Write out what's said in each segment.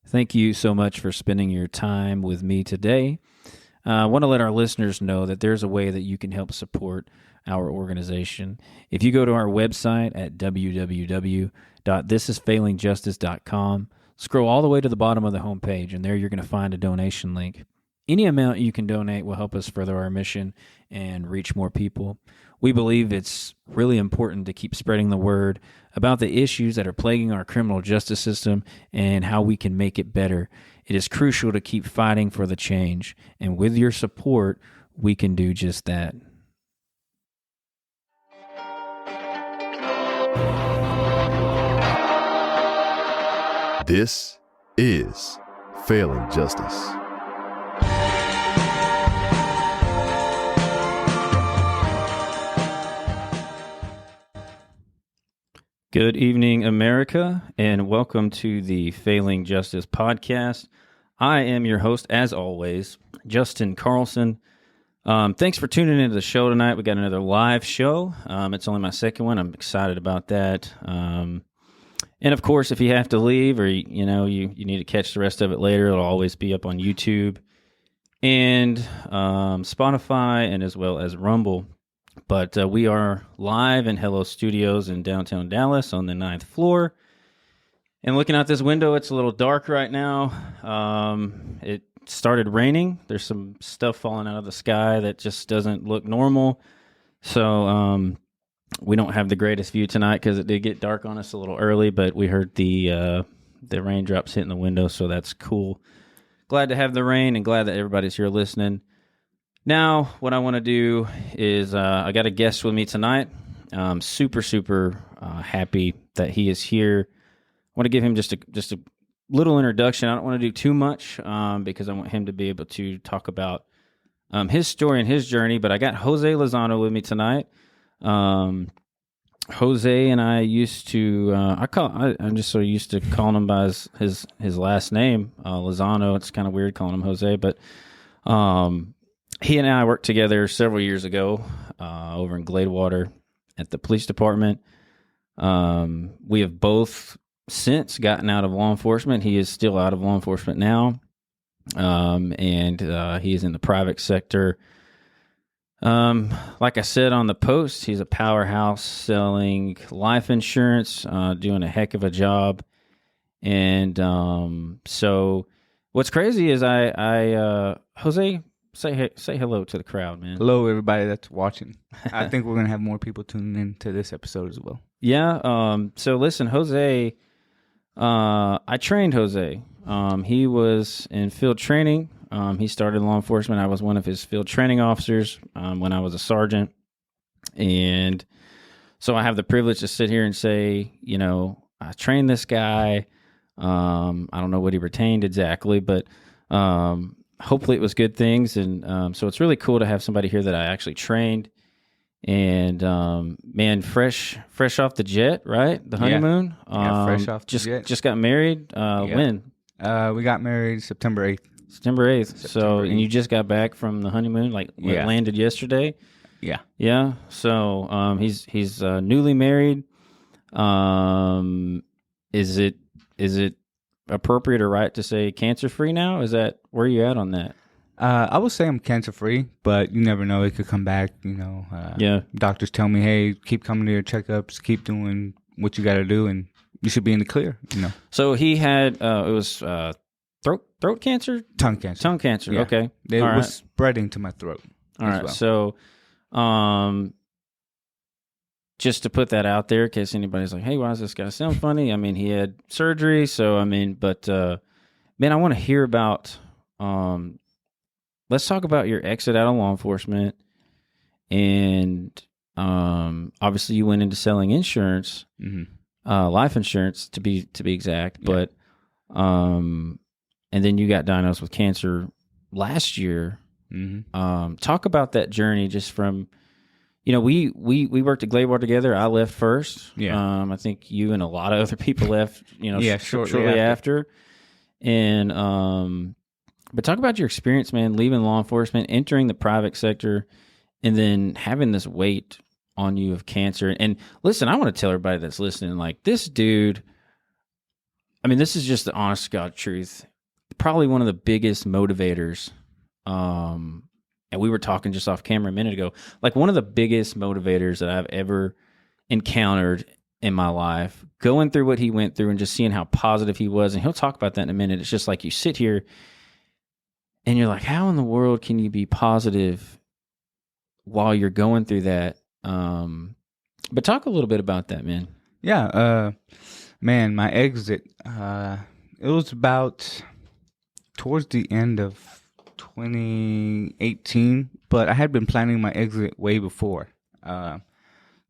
Thank you so much for spending your time with me today. I want to let our listeners know that there's a way that you can help support our organization. If you go to our website at www.thisisfailingjustice.com, scroll all the way to the bottom of the homepage, and there you're going to find a donation link. Any amount you can donate will help us further our mission and reach more people. We believe it's really important to keep spreading the word about the issues that are plaguing our criminal justice system and how we can make it better. It is crucial to keep fighting for the change, and with your support, we can do just that. This is Failing Justice. Good evening, America, and welcome to the Failing Justice podcast. I am your host, as always, Justin Carlson. Thanks for tuning into the show tonight. We got another live show. It's only my second one. I'm excited about that. And of course, if you have to leave or you need to catch the rest of it later, it'll always be up on YouTube and Spotify, and as well as Rumble. But we are live in Hello Studios in downtown Dallas on the 9th floor. And looking out this window, it's a little dark right now. It started raining. There's some stuff falling out of the sky that just doesn't look normal. So we don't have the greatest view tonight because it did get dark on us a little early, but we heard the raindrops hitting the window, so that's cool. Glad to have the rain and glad that everybody's here listening. Now, what I want to do is I got a guest with me tonight. I'm super happy that he is here. I want to give him just a little introduction. I don't want to do too much because I want him to be able to talk about his story and his journey. But I got Jose Lozano with me tonight. Jose and I used to I'm just so used to calling him by his last name, Lozano. It's kind of weird calling him Jose, but he and I worked together several years ago over in Gladewater at the police department. We have both since gotten out of law enforcement. He is still out of law enforcement now, and he is in the private sector. Like I said on the post, he's a powerhouse selling life insurance, doing a heck of a job. And so what's crazy is Jose, say hello to the crowd, man. Hello, everybody that's watching. I think we're going to have more people tuning in to this episode as well. Yeah. So listen, Jose, I trained Jose. He was in field training. He started in law enforcement. I was one of his field training officers when I was a sergeant. And so I have the privilege to sit here and say, I trained this guy. I don't know what he retained exactly, but hopefully it was good things. And so it's really cool to have somebody here that I actually trained. And man, fresh off the jet, right? The honeymoon. Yeah, fresh off the jet. Just got married. When? We got married September 8th. September 8th. And you just got back from the honeymoon, landed yesterday? Yeah. Yeah. So he's newly married. Is it appropriate or right to say cancer-free now? Is that where you at on that? I would say I'm cancer-free, but you never know. It could come back, Yeah. Doctors tell me, hey, keep coming to your checkups, keep doing what you got to do, and you should be in the clear, So he had, it was throat cancer? Tongue cancer. Tongue cancer, Yeah. okay. It was spreading to my throat. All right, well. So just to put that out there in case anybody's like, hey, why does this guy sound funny? I mean, he had surgery, but man, I want to hear about, let's talk about your exit out of law enforcement. And obviously you went into selling insurance, life insurance to be exact, yeah. But and then you got diagnosed with cancer last year. Talk about that journey just from, we worked at Gladewater together. I left first. Yeah. I think you and a lot of other people left, shortly after. And, but talk about your experience, man, leaving law enforcement, entering the private sector, and then having this weight on you of cancer. And listen, I want to tell everybody that's listening, like, this dude, I mean, this is just the honest to God truth. Probably one of the biggest motivators. And we were talking just off camera a minute ago. Like one of the biggest motivators that I've ever encountered in my life, going through what he went through and just seeing how positive he was. And he'll talk about that in a minute. It's just like you sit here and you're like, how in the world can you be positive while you're going through that? But talk a little bit about that, man. Yeah, man, my exit, it was about towards the end of 2018, but I had been planning my exit way before.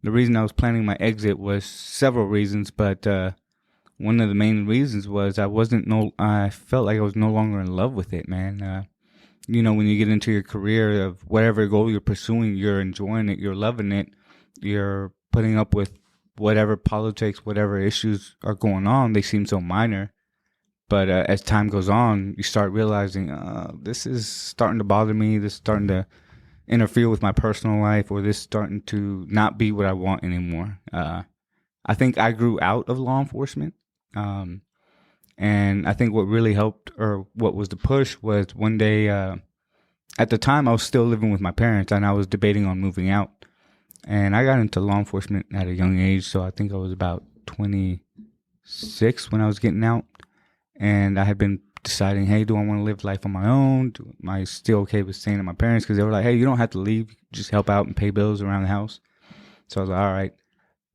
The reason I was planning my exit was several reasons, but one of the main reasons was I felt like I was no longer in love with it, man. When you get into your career of whatever goal you're pursuing, you're enjoying it, you're loving it, you're putting up with whatever politics, whatever issues are going on, they seem so minor. But as time goes on, you start realizing, this is starting to bother me. This is starting to interfere with my personal life, or this is starting to not be what I want anymore. I think I grew out of law enforcement. And I think what really helped, or what was the push, was one day, at the time I was still living with my parents and I was debating on moving out. And I got into law enforcement at a young age, so I think I was about 26 when I was getting out. And I had been deciding, hey, do I want to live life on my own? Am I still okay with staying at my parents? Because they were like, hey, you don't have to leave. Just help out and pay bills around the house. So I was like, all right.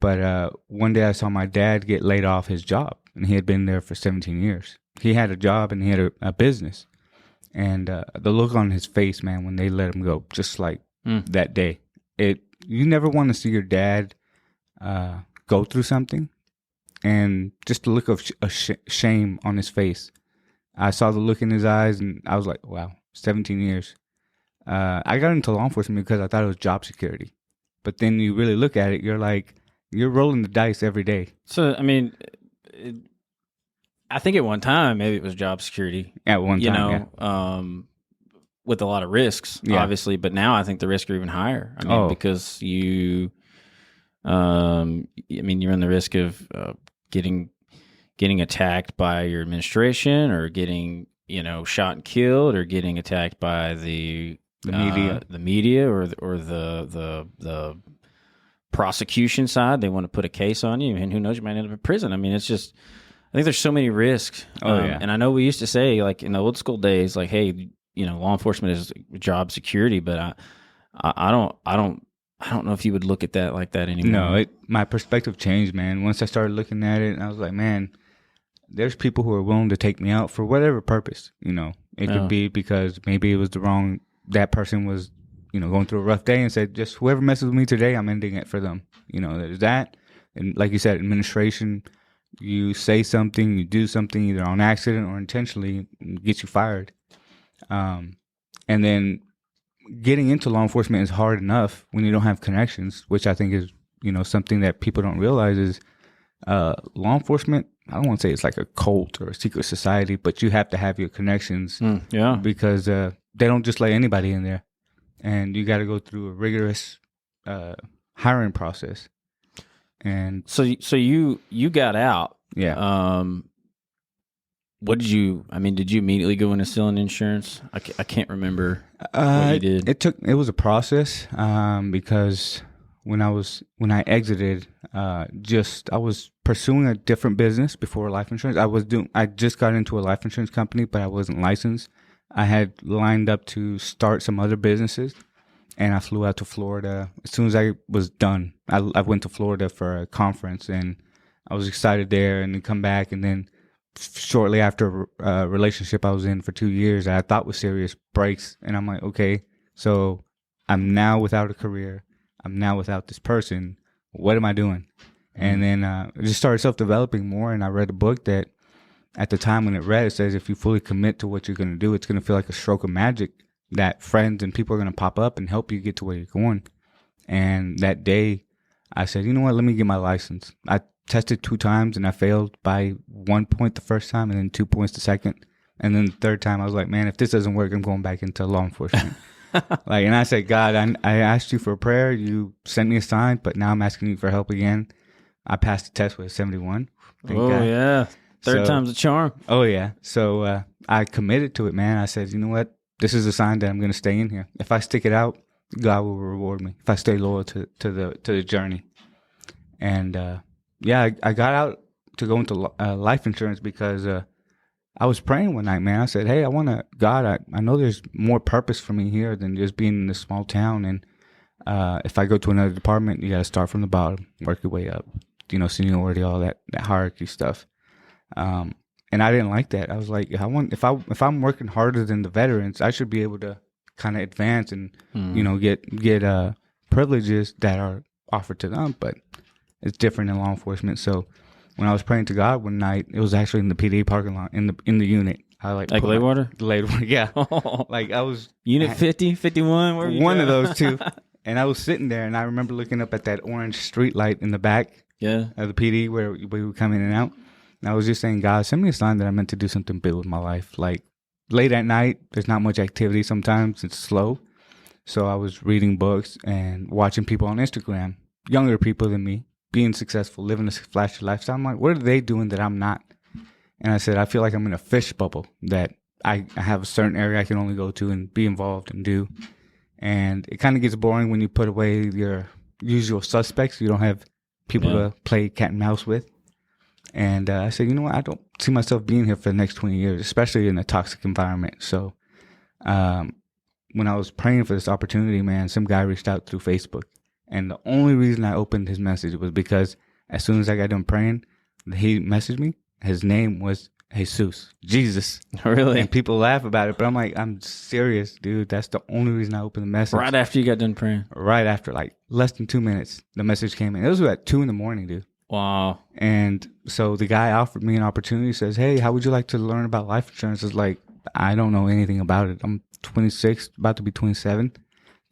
But one day I saw my dad get laid off his job, and he had been there for 17 years. He had a job and he had a business. And the look on his face, man, when they let him go, just like that day, you never want to see your dad go through something. And just the look of shame on his face. I saw the look in his eyes, and I was like, wow, 17 years. I got into law enforcement because I thought it was job security. But then you really look at it, you're like, you're rolling the dice every day. So, I mean, I think at one time, maybe it was job security. At one time, with a lot of risks, obviously. But now I think the risks are even higher. I mean, because you're in the risk of getting attacked by your administration, or getting shot and killed, or getting attacked by the media, or the prosecution side. They want to put a case on you, and who knows, you might end up in prison. I mean, it's just, I think there's so many risks. And I know we used to say, like in the old school days, like, hey, law enforcement is job security, but I don't know if you would look at that like that anymore. No, my perspective changed, man. Once I started looking at it, I was like, man, there's people who are willing to take me out for whatever purpose. It could be because maybe it was that person was, going through a rough day and said, just whoever messes with me today, I'm ending it for them. There's that. And like you said, administration, you say something, you do something either on accident or intentionally, gets you fired. And then getting into law enforcement is hard enough when you don't have connections, which I think is, something that people don't realize is law enforcement. I don't want to say it's like a cult or a secret society, but you have to have your connections because they don't just let anybody in there. And you got to go through a rigorous hiring process. And so you got out. Yeah. What did you immediately go into selling insurance? I can't remember what you did. It was a process because when I exited, I was pursuing a different business before life insurance. I just got into a life insurance company, but I wasn't licensed. I had lined up to start some other businesses, and I flew out to Florida. As soon as I was done, I went to Florida for a conference, and I was excited there, and then come back, and then shortly after a relationship I was in for 2 years that I thought was serious breaks, and I'm like, okay, so I'm now without a career. I'm now without this person. What am I doing? And then I just started self-developing more, and I read a book that at the time when it says if you fully commit to what you're going to do, it's going to feel like a stroke of magic that friends and people are going to pop up and help you get to where you're going. And that day I said, you know what, let me get my license. I tested 2 times and I failed by 1 point the first time and then 2 points the second. And then the third time I was like, man, if this doesn't work, I'm going back into law enforcement. And I said, God, I asked you for a prayer. You sent me a sign, but now I'm asking you for help again. I passed the test with a 71. Thank God. Yeah. Third time's a charm. Oh, yeah. So I committed to it, man. I said, you know what? This is a sign that I'm going to stay in here. If I stick it out, God will reward me. If I stay loyal to the journey. And I got out to go into life insurance because I was praying one night, man. I said, hey, God, I know there's more purpose for me here than just being in this small town. And if I go to another department, you got to start from the bottom, work your way up, seniority, all that hierarchy stuff. And I didn't like that. I was like, if I'm working harder than the veterans, I should be able to kind of advance and get privileges that are offered to them. But it's different in law enforcement. So when I was praying to God one night, it was actually in the PD parking lot in the unit. I like Lakewater? Lakewater, yeah. Like I was Unit 50, 51, where you one go? of those two. And I was sitting there, and I remember looking up at that orange street light in the back of the PD where we would come in and out. And I was just saying, God, send me a sign that I'm meant to do something big with my life. Like late at night, there's not much activity sometimes. It's slow. So I was reading books and watching people on Instagram, younger people than me, being successful, living a flashy lifestyle. I'm like, what are they doing that I'm not? And I said, I feel like I'm in a fish bubble, that I have a certain area I can only go to and be involved and do. And it kind of gets boring when you put away your usual suspects. You don't have people to play cat and mouse with. And I said, you know what? I don't see myself being here for the next 20 years, especially in a toxic environment. So when I was praying for this opportunity, man, some guy reached out through Facebook. And the only reason I opened his message was because as soon as I got done praying, he messaged me. His name was Jesus. Jesus. Really? And people laugh about it, but I'm like, I'm serious, dude. That's the only reason I opened the message. Right after you got done praying? Right after, like less than 2 minutes, the message came in. It was at 2 a.m, dude. Wow. And so the guy offered me an opportunity, says, hey, how would you like to learn about life insurance? I was like, I don't know anything about it. I'm 26, about to be 27.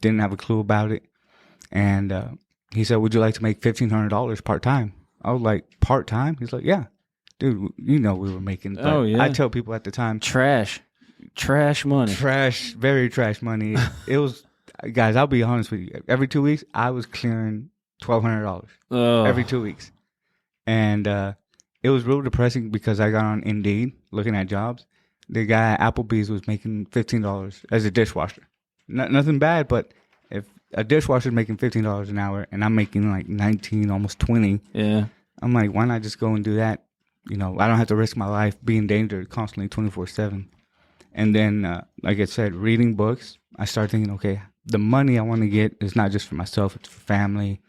Didn't have a clue about it. And he said, would you like to make $1,500 part-time? I was like, part-time? He's like, yeah. Dude, we were making. Oh, yeah. I tell people at the time. Trash money. Very trash money. It was, guys, I'll be honest with you. Every 2 weeks, I was clearing $1,200 every 2 weeks. And it was real depressing because I got on Indeed looking at jobs. The guy at Applebee's was making $15 as a dishwasher. Nothing bad, but if a dishwasher's making $15 an hour and I'm making like 19, almost 20, I'm like, why not just go and do that? I don't have to risk my life being in danger constantly 24/7. And then, like I said, reading books, I started thinking, okay, the money I want to get is not just for myself, it's for family,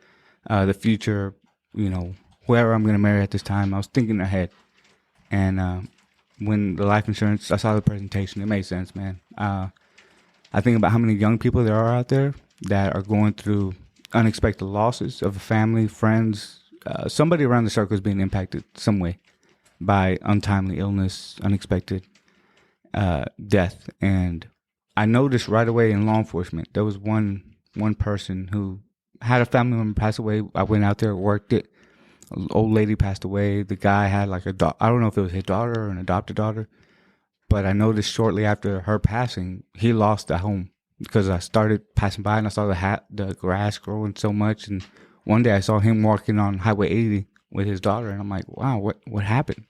the future, whoever I'm going to marry at this time. I was thinking ahead. And when the life insurance, I saw the presentation, it made sense, man. I think about how many young people there are out there that are going through unexpected losses of a family, friends, somebody around the circle is being impacted some way by untimely illness, unexpected death. And I noticed right away in law enforcement, there was one person who had a family member pass away. I went out there, worked it. An old lady passed away. The guy had like I don't know if it was his daughter or an adopted daughter, but I noticed shortly after her passing, he lost the home because I started passing by and I saw the grass growing so much. And one day I saw him walking on Highway 80 with his daughter, and I'm like, wow, what happened?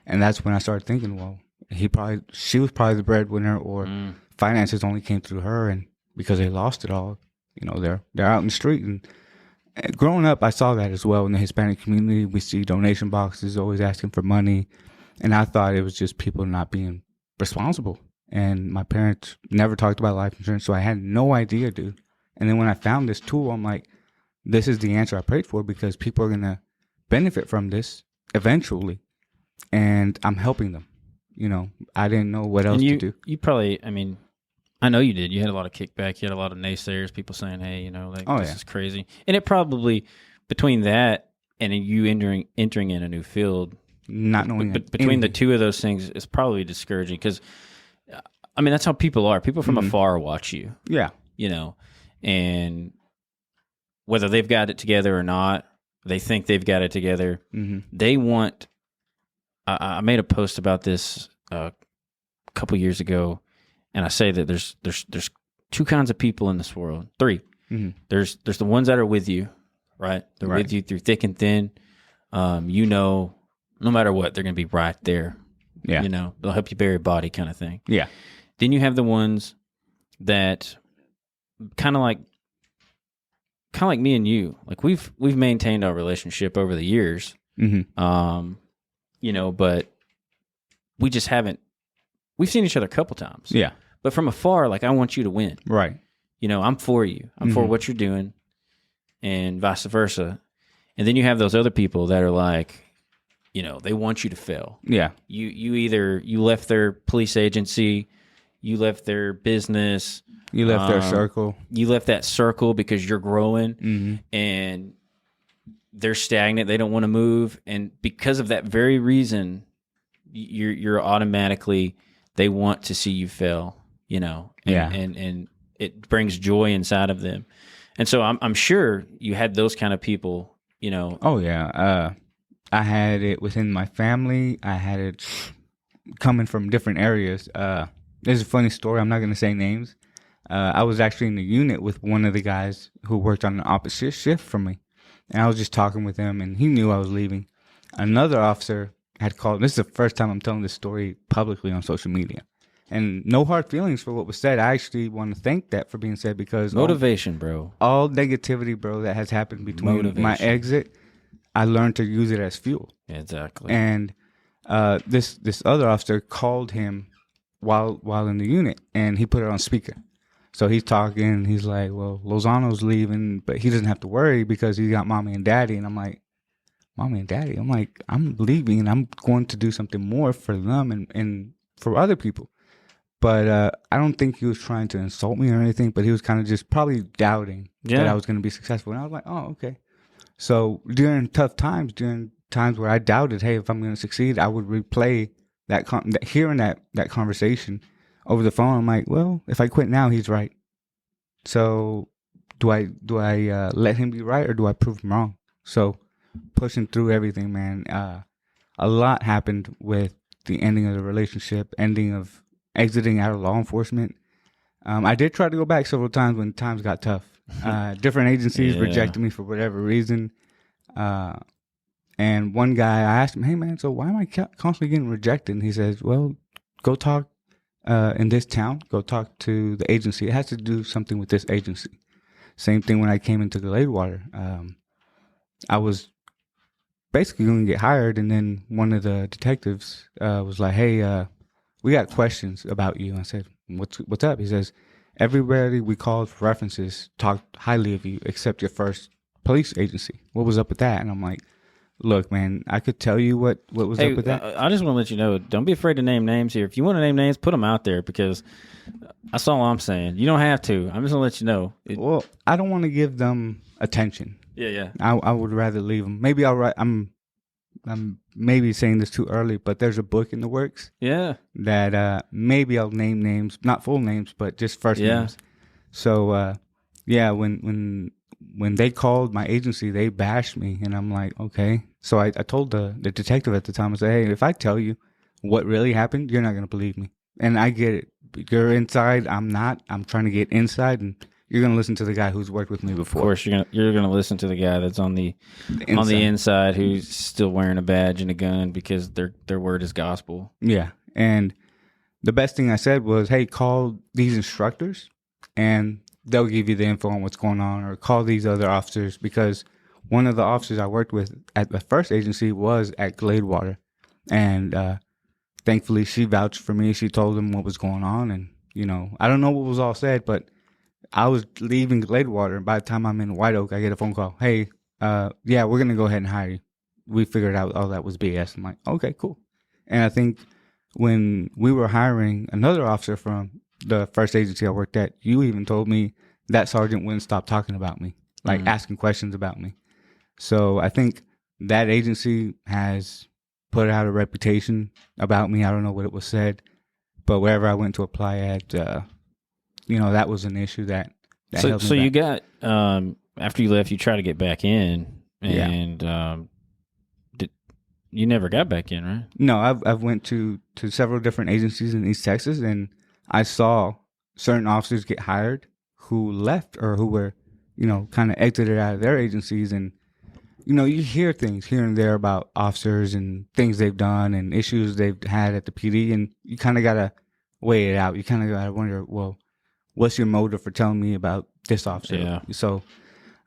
And that's when I started thinking, well, she was probably the breadwinner, or finances only came through her, and because they lost it all, they're out in the street. And growing up, I saw that as well in the Hispanic community. We see donation boxes always asking for money, and I thought it was just people not being responsible. And my parents never talked about life insurance, so I had no idea, dude. And then when I found this tool, I'm like, this is the answer I prayed for, because people are going to benefit from this eventually, and I'm helping them. I didn't know what else to do. You probably, I know you did. You had a lot of kickback. You had a lot of naysayers, people saying, hey, this is crazy. And it probably, between that and you entering in a new field, not knowing between the two of those things, is probably discouraging, because, that's how people are. People from afar watch you. Yeah. And whether they've got it together or not, they think they've got it together. They want. I made a post about this a couple years ago, and I say that there's two kinds of people in this world. Three. There's the ones that are with you, right? They're with you through thick and thin. no matter what, they're going to be right there. Yeah. They'll help you bury a body kind of thing. Yeah. Then you have the ones that kind of like me and you. Like we've maintained our relationship over the years. Mm-hmm. But we just haven't. We've seen each other a couple times. Yeah. But from afar, like I want you to win. Right. I'm for you. I'm for what you're doing, and vice versa. And then you have those other people that are like, they want you to fail. Yeah. You left their police agency, you left their business, you left their circle. You left that circle because you're growing, Mm-hmm. and they're stagnant. They don't want to move, and because of that very reason, you're automatically they want to see you fail. And it brings joy inside of them, and so I'm sure you had those kind of people. Oh yeah. I had it within my family. I had it coming from different areas. There's a funny story. I'm not going to say names. I was actually in the unit with one of the guys who worked on an opposite shift from me. And I was just talking with him, and he knew I was leaving. Another officer had called. This is the first time I'm telling this story publicly on social media. And no hard feelings for what was said. I actually want to thank that for being said, because motivation, bro. All negativity, bro, that has happened between my exit, I learned to use it as fuel. Exactly. And this other officer called him while in the unit, and he put it on speaker. So he's talking. He's like, "Well, Lozano's leaving, but he doesn't have to worry because he's got mommy and daddy." And I'm like, "Mommy and daddy?" I'm like, "I'm leaving, and I'm going to do something more for them and for other people." But I don't think he was trying to insult me or anything, but he was kind of just probably doubting that I was going to be successful. And I was like, "Oh, okay." So during tough times, during times where I doubted, hey, if I'm going to succeed, I would replay hearing that conversation over the phone. I'm like, well, if I quit now, he's right. So do I let him be right, or do I prove him wrong? So pushing through everything, man. A lot happened with the ending of the relationship, ending of exiting out of law enforcement. I did try to go back several times when times got tough. Different agencies rejected me for whatever reason. And one guy, I asked him, "Hey man, so why am I constantly getting rejected?" And he says, "Well, go talk in this town. Go talk to the agency. It has to do something with this agency." Same thing when I came into Gladewater. I was basically going to get hired, and then one of the detectives was like, "Hey, we got questions about you." I said, "What's up?" He says, "Everybody we called for references talked highly of you except your first police agency. What was up with that?" And I'm like, "Look, man, I could tell you what was up with that." I just want to let you know, don't be afraid to name names here. If you want to name names, put them out there, because that's all I'm saying. You don't have to. I'm just going to let you know. Well, I don't want to give them attention. Yeah. I would rather leave them. Maybe I'll write. I'm maybe saying this too early, but there's a book in the works. Yeah. That maybe I'll name names, not full names, but just first names. So when they called my agency, they bashed me, and I'm like, okay. So I told the detective at the time, I said, "Hey, if I tell you what really happened, you're not gonna believe me." And I get it. You're inside. I'm not. I'm trying to get inside, and you're gonna listen to the guy who's worked with me before. Of course, you're gonna listen to the guy that's on the inside, who's still wearing a badge and a gun, because their word is gospel. Yeah, and the best thing I said was, "Hey, call these instructors, and they'll give you the info on what's going on, or call these other officers," because one of the officers I worked with at the first agency was at Gladewater, and thankfully she vouched for me. She told them what was going on, and I don't know what was all said, but I was leaving Gladewater, and by the time I'm in White Oak, I get a phone call. "Hey, yeah, we're gonna go ahead and hire you. We figured out all that was BS." I'm like, okay, cool. And I think when we were hiring another officer from the first agency I worked at, you even told me that sergeant wouldn't stop talking about me, like asking questions about me. So I think that agency has put out a reputation about me. I don't know what it was said, but wherever I went to apply at, that was an issue that held me back. So you got, after you left, you tried to get back in, and you never got back in, right? No, I've went to several different agencies in East Texas, and I saw certain officers get hired who left, or who were, kind of exited out of their agencies. And, you hear things here and there about officers and things they've done and issues they've had at the PD, and you kind of got to weigh it out. You kind of got to wonder, well, what's your motive for telling me about this officer? Yeah. So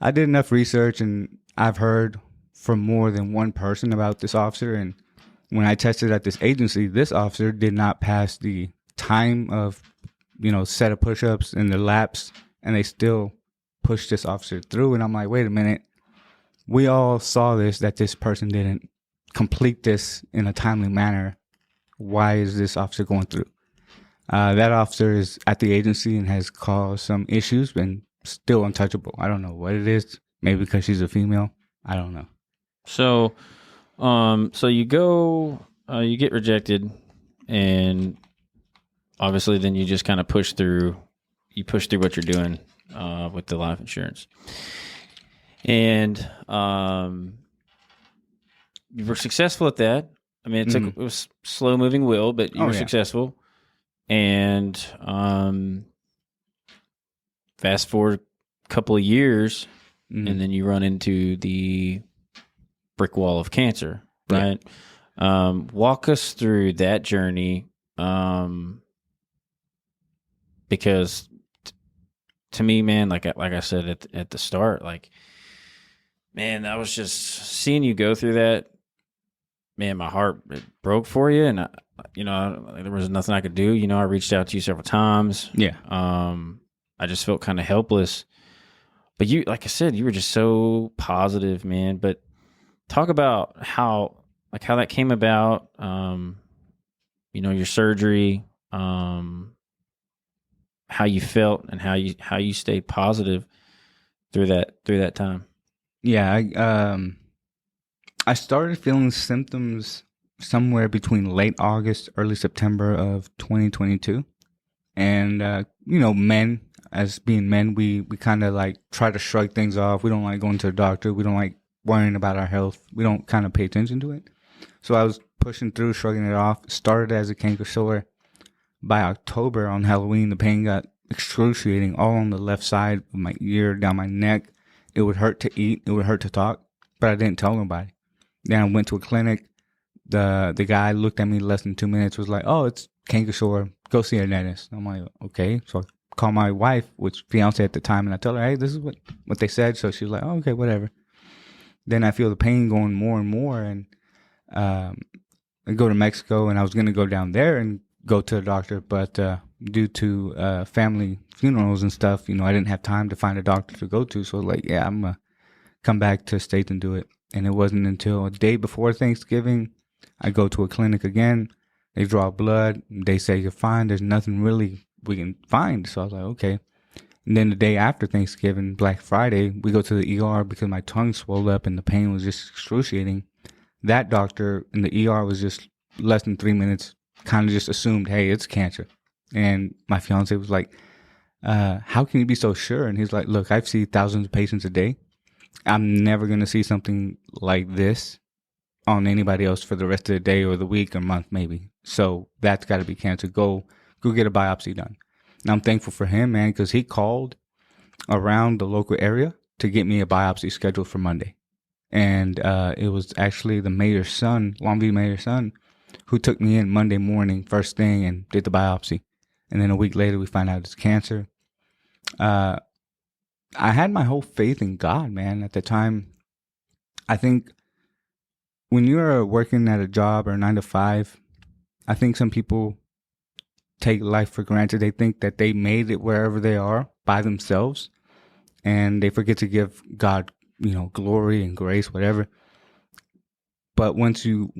I did enough research, and I've heard from more than one person about this officer. And when I tested at this agency, this officer did not pass the time of, set of push-ups and the laps, and they still pushed this officer through. And I'm like, wait a minute. We all saw that this person didn't complete this in a timely manner. Why is this officer going through? That officer is at the agency and has caused some issues and still untouchable. I don't know what it is. Maybe because she's a female. I don't know. So, so you go, you get rejected, and obviously then you just kind of push through what you're doing with the life insurance. And you were successful at that. I mean, it was slow moving wheel, but you were successful. And fast forward a couple of years, and then you run into the brick wall of cancer, right? Yeah. Walk us through that journey, because to me, man, like I said at the start, like, man, I was just seeing you go through that. Man, my heart broke for you, and there was nothing I could do. I reached out to you several times. Yeah. I just felt kind of helpless. But you, like I said, you were just so positive, man. But talk about how that came about. Your surgery, how you felt, and how you stayed positive through that time. Yeah, I started feeling symptoms somewhere between late August, early September of 2022. And, men, as being men, we kind of like try to shrug things off. We don't like going to the doctor. We don't like worrying about our health. We don't kind of pay attention to it. So I was pushing through, shrugging it off. Started as a canker sore. By October on Halloween, the pain got excruciating all on the left side of my ear, down my neck. It would hurt to eat. It would hurt to talk, but I didn't tell nobody. Then I went to a clinic. The guy looked at me less than 2 minutes, was like, oh, it's canker sore. Go see a dentist. I'm like, okay. So I call my wife, which fiance at the time, and I tell her, hey, this is what they said. So she was like, oh, okay, whatever. Then I feel the pain going more and more, and I go to Mexico, and I was going to go down there and go to the doctor, but due to family funerals and stuff, I didn't have time to find a doctor to go to. So like, yeah, I'm going to come back to States and do it. And it wasn't until a day before Thanksgiving, I go to a clinic again. They draw blood. They say, you're fine. There's nothing really we can find. So I was like, okay. And then the day after Thanksgiving, Black Friday, we go to the ER because my tongue swelled up and the pain was just excruciating. That doctor in the ER was just less than 3 minutes, kind of just assumed, hey, it's cancer. And my fiance was like, how can you be so sure? And he's like, look, I've seen thousands of patients a day. I'm never going to see something like this on anybody else for the rest of the day or the week or month maybe. So that's got to be cancer. Go get a biopsy done. And I'm thankful for him, man, because he called around the local area to get me a biopsy scheduled for Monday. And it was actually the mayor's son, Long Beach mayor's son, who took me in Monday morning, first thing, and did the biopsy. And then a week later, we find out it's cancer. I had my whole faith in God, man, at the time. I think when you're working at a job or 9 to 5, I think some people take life for granted. They think that they made it wherever they are by themselves, and they forget to give God, glory and grace, whatever. But once you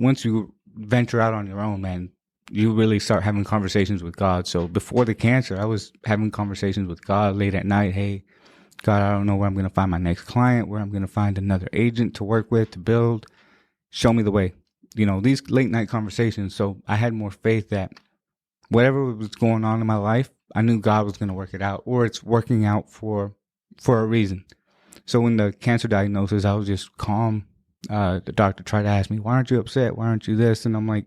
venture out on your own, man, you really start having conversations with God. So before the cancer, I was having conversations with God late at night. Hey, God, I don't know where I'm going to find my next client, where I'm going to find another agent to work with, to build. Show me the way. These late night conversations. So I had more faith that whatever was going on in my life, I knew God was going to work it out, or it's working out for a reason. So when the cancer diagnosis, I was just calm. The doctor tried to ask me, why aren't you upset? Why aren't you this? And I'm like,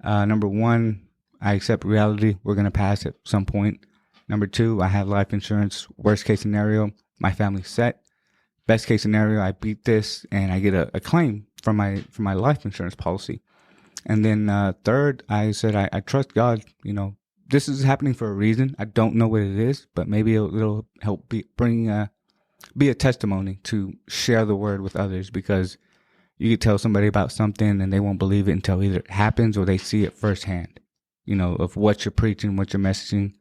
number one, I accept reality. We're going to pass at some point. Number two, I have life insurance. Worst case scenario, my family's set. best case scenario, I beat this and I get a claim from my life insurance policy. And then third, I said I trust God. This is happening for a reason. I don't know what it is, but maybe it'll help be a testimony to share the word with others, because you could tell somebody about something and they won't believe it until either it happens or they see it firsthand, of what you're preaching, what you're messaging.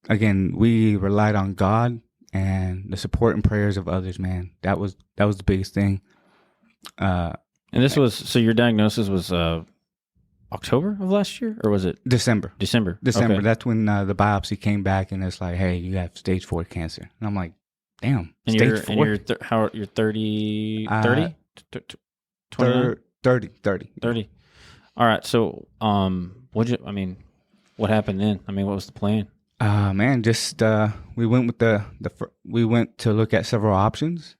Again, we relied on God and the support and prayers of others, man. That was the biggest thing. And this was, so your diagnosis was October of last year, or was it December? December. Okay. That's when the biopsy came back and it's like, hey, you have stage 4 cancer. And I'm like, damn, and stage 4? And you're 30, 30? 30. All right. So, what happened then? What was the plan? Man, just we went with we went to look at several options.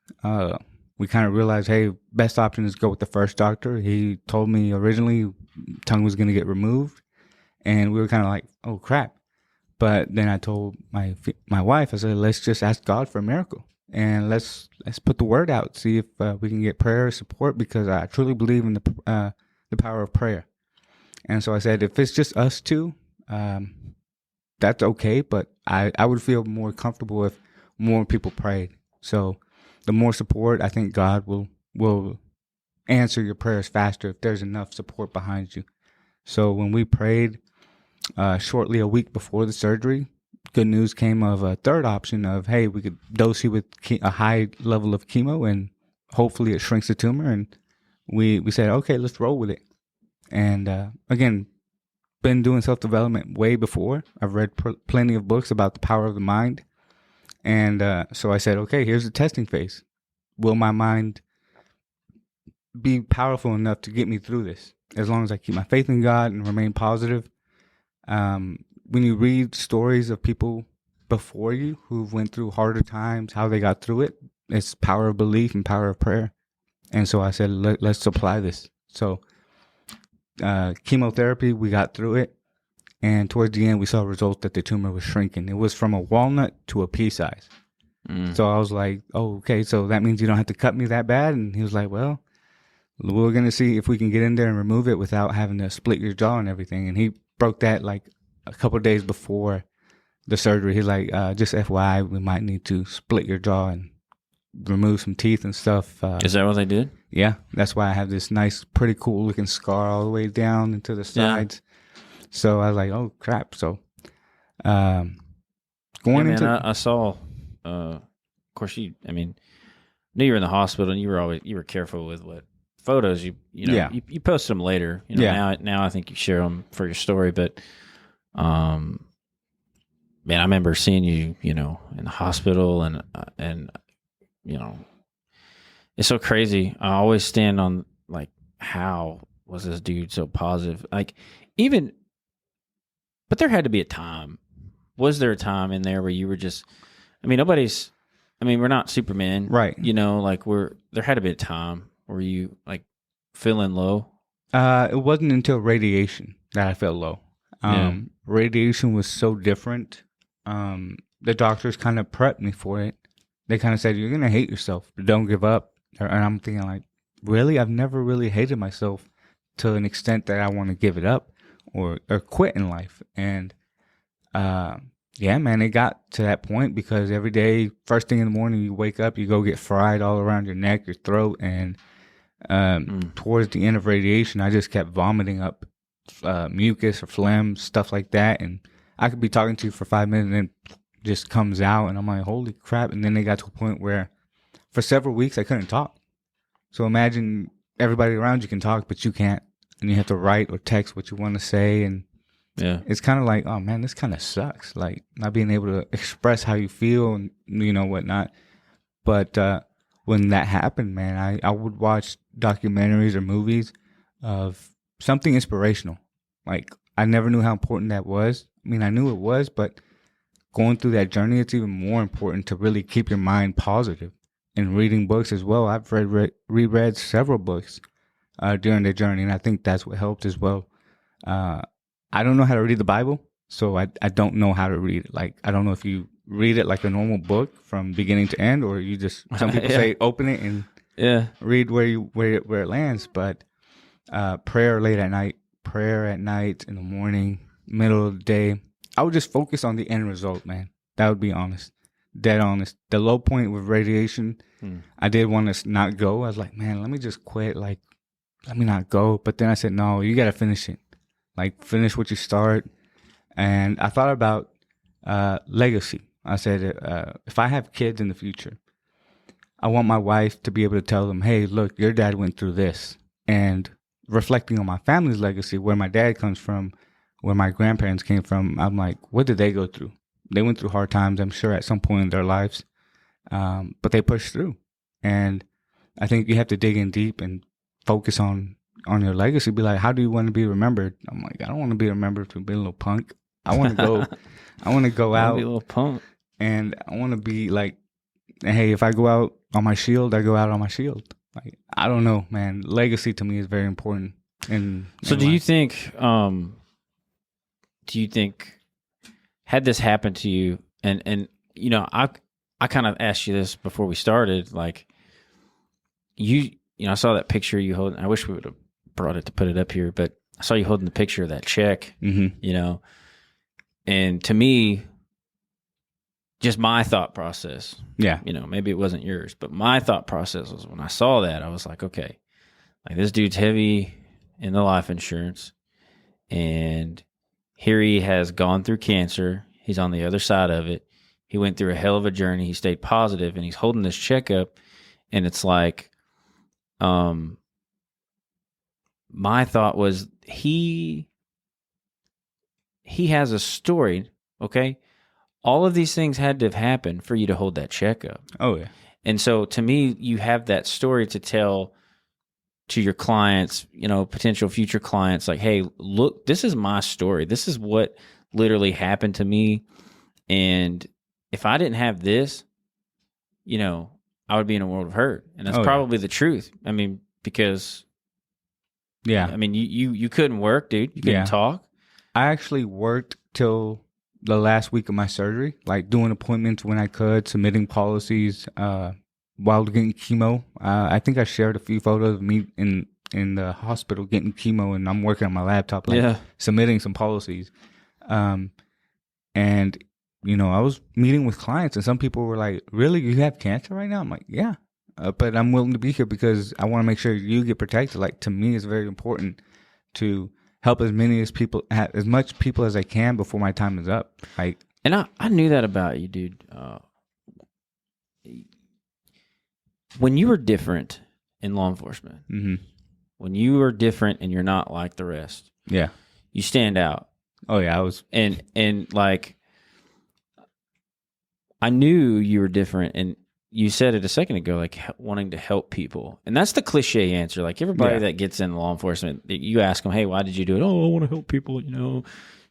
We kind of realized, hey, best option is go with the first doctor. He told me originally tongue was going to get removed, and we were kind of like, oh crap. But then I told my wife, I said, let's just ask God for a miracle, and let's put the word out, see if we can get prayer support, because I truly believe in the power of prayer. And so I said, if it's just us two, that's okay, but I would feel more comfortable if more people prayed. So the more support, I think God will answer your prayers faster if there's enough support behind you. So when we prayed shortly a week before the surgery, good news came of a third option of, hey, we could dose you with a high level of chemo and hopefully it shrinks the tumor. And we said, okay, let's roll with it. And again, been doing self-development way before. I've read plenty of books about the power of the mind. And so I said, okay, here's the testing phase. Will my mind be powerful enough to get me through this? As long as I keep my faith in God and remain positive. When you read stories of people before you who've went through harder times, how they got through it, it's power of belief and power of prayer. And so I said, let's apply this. So chemotherapy, we got through it. And towards the end, we saw results that the tumor was shrinking. It was from a walnut to a pea size. So I was like, oh, okay, so that means you don't have to cut me that bad? And he was like, well, we're going to see if we can get in there and remove it without having to split your jaw and everything. And he broke that like a couple of days before the surgery. He's like, just FYI, we might need to split your jaw and remove some teeth and stuff. Is that what they did? Yeah, that's why I have this nice, pretty cool looking scar all the way down into the sides. Yeah. So I was like, oh crap. So I saw, of course knew you were in the hospital and you were careful with what photos you posted them later. Now I think you share them for your story, but man, I remember seeing you, in the hospital and it's so crazy. I always stand on like, how was this dude so positive? Like but there had to be a time. Was there a time in there where you were just, we're not Superman, right? There had to be a time where you like feeling low. It wasn't until radiation that I felt low. Radiation was so different. The doctors kind of prepped me for it. They kind of said, you're going to hate yourself, but don't give up. And I'm thinking like, really? I've never really hated myself to an extent that I want to give it up or quit in life. And yeah, man, it got to that point because every day, first thing in the morning, you wake up, you go get fried all around your neck, your throat. And towards the end of radiation, I just kept vomiting up mucus or phlegm, stuff like that. And I could be talking to you for 5 minutes and then just comes out. And I'm like, holy crap. And then they got to a point where for several weeks, I couldn't talk. So imagine everybody around you can talk, but you can't. And you have to write or text what you want to say. And yeah, it's kind of like, oh man, this kind of sucks. Like not being able to express how you feel and whatnot. But when that happened, man, I would watch documentaries or movies of something inspirational. Like I never knew how important that was. I knew it was, but going through that journey, it's even more important to really keep your mind positive. And reading books as well. I've reread several books during the journey, and I think that's what helped as well. I don't know how to read the Bible, so I don't know how to read it. Like, I don't know if you read it like a normal book from beginning to end, or you just, some people Yeah. say open it and read where it lands. But prayer late at night, prayer at night, in the morning, middle of the day. I would just focus on the end result, man. That would be honest, dead honest. The low point with radiation, I did want to not go. I was like, man, let me just quit. Like, let me not go. But then I said, no, you got to finish it. Like, finish what you start. And I thought about legacy. I said, if I have kids in the future, I want my wife to be able to tell them, hey, look, your dad went through this. And reflecting on my family's legacy, where my dad comes from, where my grandparents came from, I'm like, what did they go through? They went through hard times, I'm sure, at some point in their lives. But they pushed through. And I think you have to dig in deep and focus on your legacy. Be like, how do you want to be remembered? I'm like, I don't want to be remembered for being a little punk. I want to go. I want to go out. Be a little punk. And I want to be like, hey, if I go out on my shield, I go out on my shield. Like, I don't know, man. Legacy to me is very important. So do you think had this happened to you, and you know, I kind of asked you this before we started, like you know, I saw that picture you holding. I wish we would have brought it to put it up here, but I saw you holding the picture of that check, you know, and to me, just my thought process, you know, maybe it wasn't yours, but my thought process was, when I saw that, I was like, okay, like, this dude's heavy in the life insurance, and here he has gone through cancer. He's on the other side of it. He went through a hell of a journey. He stayed positive, and he's holding this check up, and it's like, my thought was, he has a story, okay? All of these things had to have happened for you to hold that check up. Oh, yeah. And so to me, you have that story to tell to your clients, you know, potential future clients, like, hey, look, this is my story. This is what literally happened to me. And if I didn't have this, you know, I would be in a world of hurt. And that's probably the truth. I mean, because, I mean, you couldn't work, dude. You couldn't talk. I actually worked till the last week of my surgery, like doing appointments when I could, submitting policies while getting chemo. I think I shared a few photos of me in the hospital getting chemo, and I'm working on my laptop, like submitting some policies. And, you know, I was meeting with clients, and some people were like, really, you have cancer right now? I'm like, yeah. But I'm willing to be here because I want to make sure you get protected. Like, to me, it's very important to help as much people as I can before my time is up. Like, and I knew that about you, dude. When you were different in law enforcement, when you were different and you're not like the rest, you stand out. Oh yeah, I was, and like, I knew you were different, and you said it a second ago, like wanting to help people. And that's the cliche answer. Like, everybody that gets in law enforcement, you ask them, hey, why did you do it? Oh, I want to help people, you know,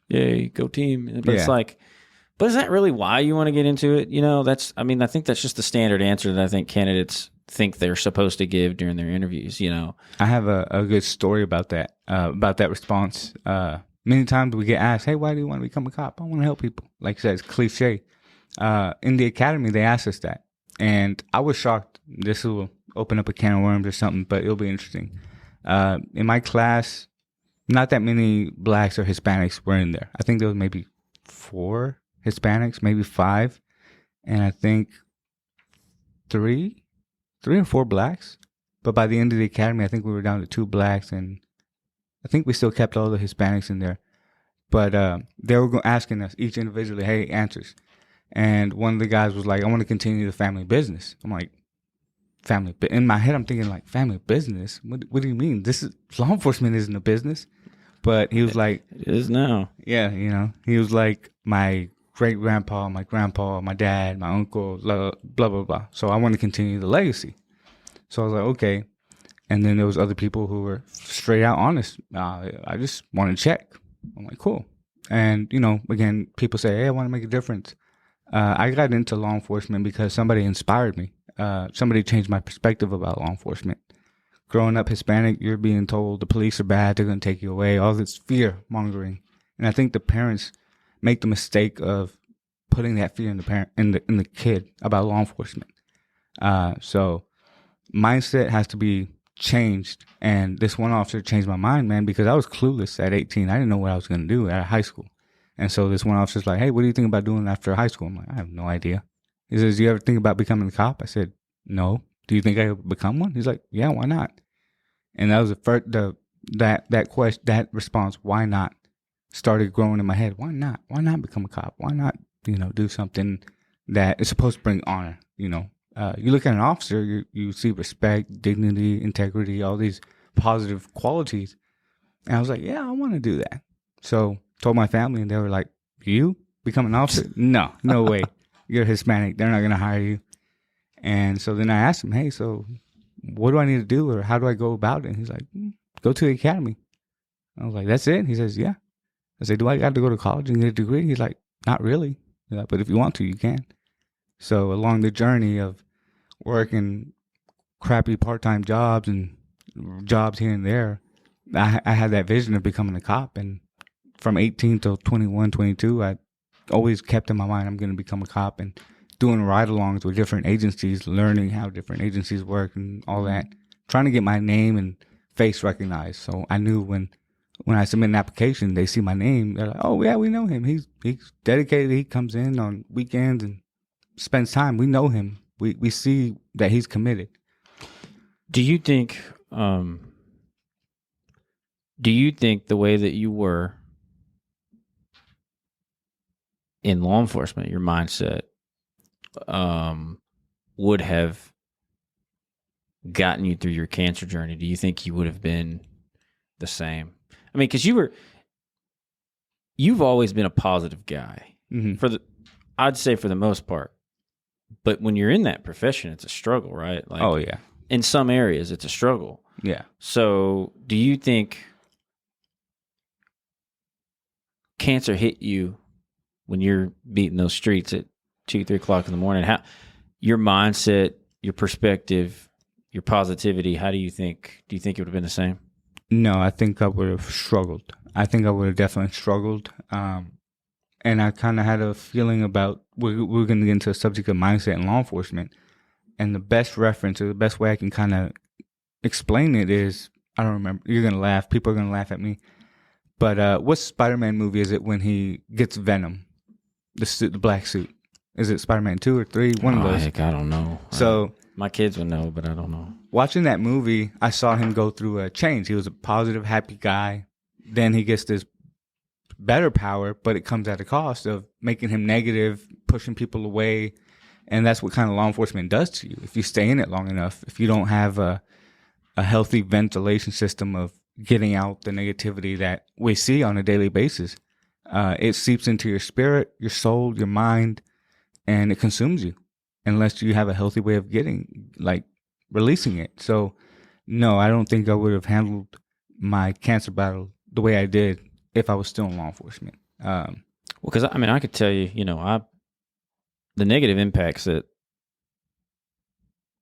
yay, go team. But it's like, but is that really why you want to get into it? You know, I think that's just the standard answer that I think candidates think they're supposed to give during their interviews, you know. I have a good story about that response. Many times we get asked, hey, why do you want to become a cop? I want to help people. Like I said, it's cliche. In the academy, they asked us that. And I was shocked. This will open up a can of worms or something, but it'll be interesting. In my class, not that many blacks or Hispanics were in there. I think there was maybe 4 Hispanics, maybe 5. And I think 3 or 4 blacks. But by the end of the academy, I think we were down to 2 blacks, and I think we still kept all the Hispanics in there. But they were asking us each individually, hey, answers. And one of the guys was like, I want to continue the family business. I'm like, family? But in my head, I'm thinking, like, family business? What do you mean? Law enforcement isn't a business. But he was like, it is now. Yeah, you know, he was like, my great grandpa, my grandpa, my dad, my uncle, blah, blah, blah. So I want to continue the legacy. So I was like, okay. And then there was other people who were straight out honest. I just want to check. I'm like, cool. And, you know, again, people say, hey, I want to make a difference. I got into law enforcement because somebody inspired me. Somebody changed my perspective about law enforcement. Growing up Hispanic, you're being told the police are bad, they're going to take you away, all this fear mongering. And I think the parents make the mistake of putting that fear in the parent, in the kid about law enforcement. So mindset has to be changed. And this one officer changed my mind, man, because I was clueless at 18. I didn't know what I was going to do at high school. And so this one officer's like, hey, what do you think about doing after high school? I'm like, I have no idea. He says, do you ever think about becoming a cop? I said, no. Do you think I could become one? He's like, yeah, why not? And that was the first, that question, that response, why not, started growing in my head. Why not? Why not become a cop? Why not, do something that is supposed to bring honor? You look at an officer, you see respect, dignity, integrity, all these positive qualities. And I was like, yeah, I want to do that. So told my family, and they were like, you become an officer? No way. You're Hispanic. They're not going to hire you. And so then I asked him, hey, so what do I need to do, or how do I go about it? And he's like, go to the academy. I was like, that's it? He says, yeah. I said, do I got to go to college and get a degree? He's like, not really. He's like, but if you want to, you can. So along the journey of working crappy part-time jobs and jobs here and there, I had that vision of becoming a cop. And from 18 till 21, 22, I always kept in my mind, I'm going to become a cop, and doing ride-alongs with different agencies, learning how different agencies work and all that, trying to get my name and face recognized. So I knew when I submit an application, they see my name, they're like, oh, yeah, we know him. He's dedicated. He comes in on weekends and spends time. We know him. We see that he's committed. Do you think the way that you were in law enforcement, your mindset, would have gotten you through your cancer journey? Do you think you would have been the same? I mean, because you've always been a positive guy, I'd say for the most part. But when you're in that profession, it's a struggle, right? Like, oh yeah. In some areas, it's a struggle. Yeah. So, do you think cancer hit you when you're beating those streets at 2, 3 o'clock in the morning? How your mindset, your perspective, your positivity? How do you think? Do you think it would have been the same? No, I think I would have struggled. I think I would have definitely struggled. And I kind of had a feeling about, we're going to get into a subject of mindset in law enforcement. And the best reference, or the best way I can kind of explain it is, I don't remember. You're going to laugh. People are going to laugh at me. But what Spider-Man movie is it when he gets Venom? The black suit. Is it Spider-Man 2 or 3? One of those. Heck, I don't know. So my kids would know, but I don't know. Watching that movie, I saw him go through a change. He was a positive, happy guy. Then he gets this better power, but it comes at a cost of making him negative, pushing people away. And that's what kind of law enforcement does to you. If you stay in it long enough, if you don't have a healthy ventilation system of getting out the negativity that we see on a daily basis, it seeps into your spirit, your soul, your mind, and it consumes you unless you have a healthy way of releasing it. So no, I don't think I would have handled my cancer battle the way I did if I was still in law enforcement. Well, because I could tell you, the negative impacts that,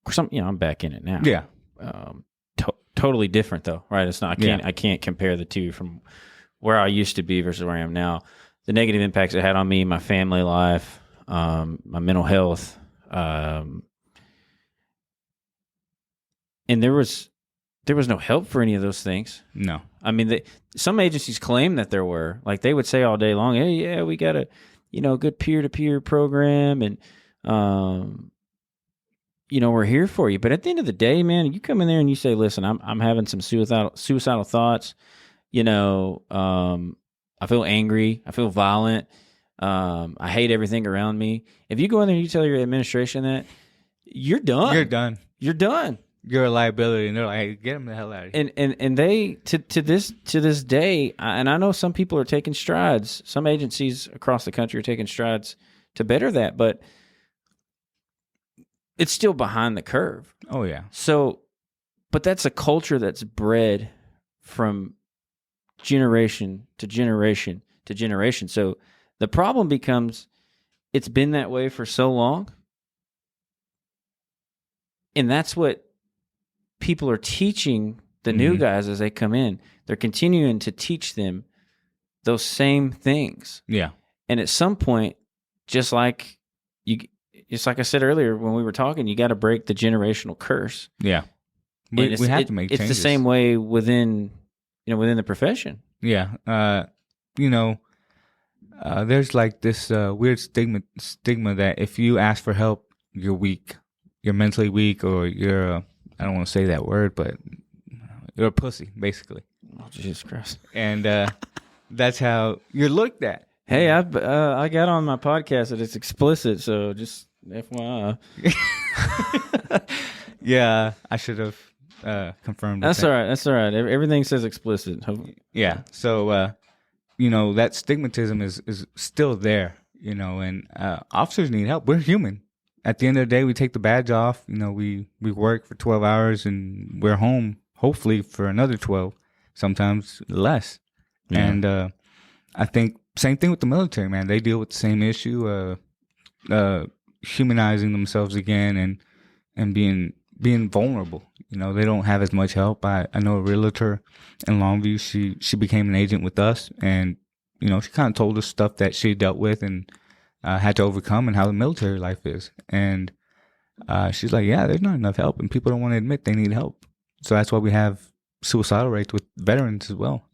I'm back in it now. Yeah. Totally different though, right? It's not. I can't compare the two from where I used to be versus where I am now. The negative impacts it had on me, my family life, my mental health, and there was no help for any of those things. No. I mean, some agencies claim that there were. Like, they would say all day long, hey, yeah, we got a, good peer-to-peer program, and, we're here for you. But at the end of the day, man, you come in there and you say, listen, I'm having some suicidal thoughts. I feel angry. I feel violent. I hate everything around me. If you go in there and you tell your administration that, you're done. You're done. You're done. You're a liability, and they're like, hey, get them the hell out of here. And they to this day, and I know some people are taking strides. Some agencies across the country are taking strides to better that, but it's still behind the curve. Oh yeah. So, but that's a culture that's bred from generation to generation to generation. So the problem becomes, it's been that way for so long, and that's what people are teaching the new guys as they come in. They're continuing to teach them those same things. Yeah. And at some point, just like it's like I said earlier when we were talking, you got to break the generational curse. Yeah. And We have to make changes. It's the same way within the profession. Yeah. There's like this weird stigma that if you ask for help, you're weak. You're mentally weak, or you're I don't want to say that word, but you're a pussy, basically. Oh, Jesus Christ. And that's how you're looked at. Hey, I got on my podcast that it's explicit, so just FYI. Yeah, I should have confirmed. That's all right. That's all right. Everything says explicit. Yeah. So, that stigmatism is still there, and officers need help. We're human. At the end of the day, we take the badge off. We work for 12 hours and we're home, hopefully, for another 12, sometimes less. Yeah. And I think same thing with the military, man. They deal with the same issue, humanizing themselves again and being vulnerable. They don't have as much help. I know a realtor in Longview. She became an agent with us, and she kind of told us stuff that she dealt with and had to overcome, and how the military life is. And she's like, yeah, there's not enough help, and people don't want to admit they need help. So that's why we have suicidal rates with veterans as well.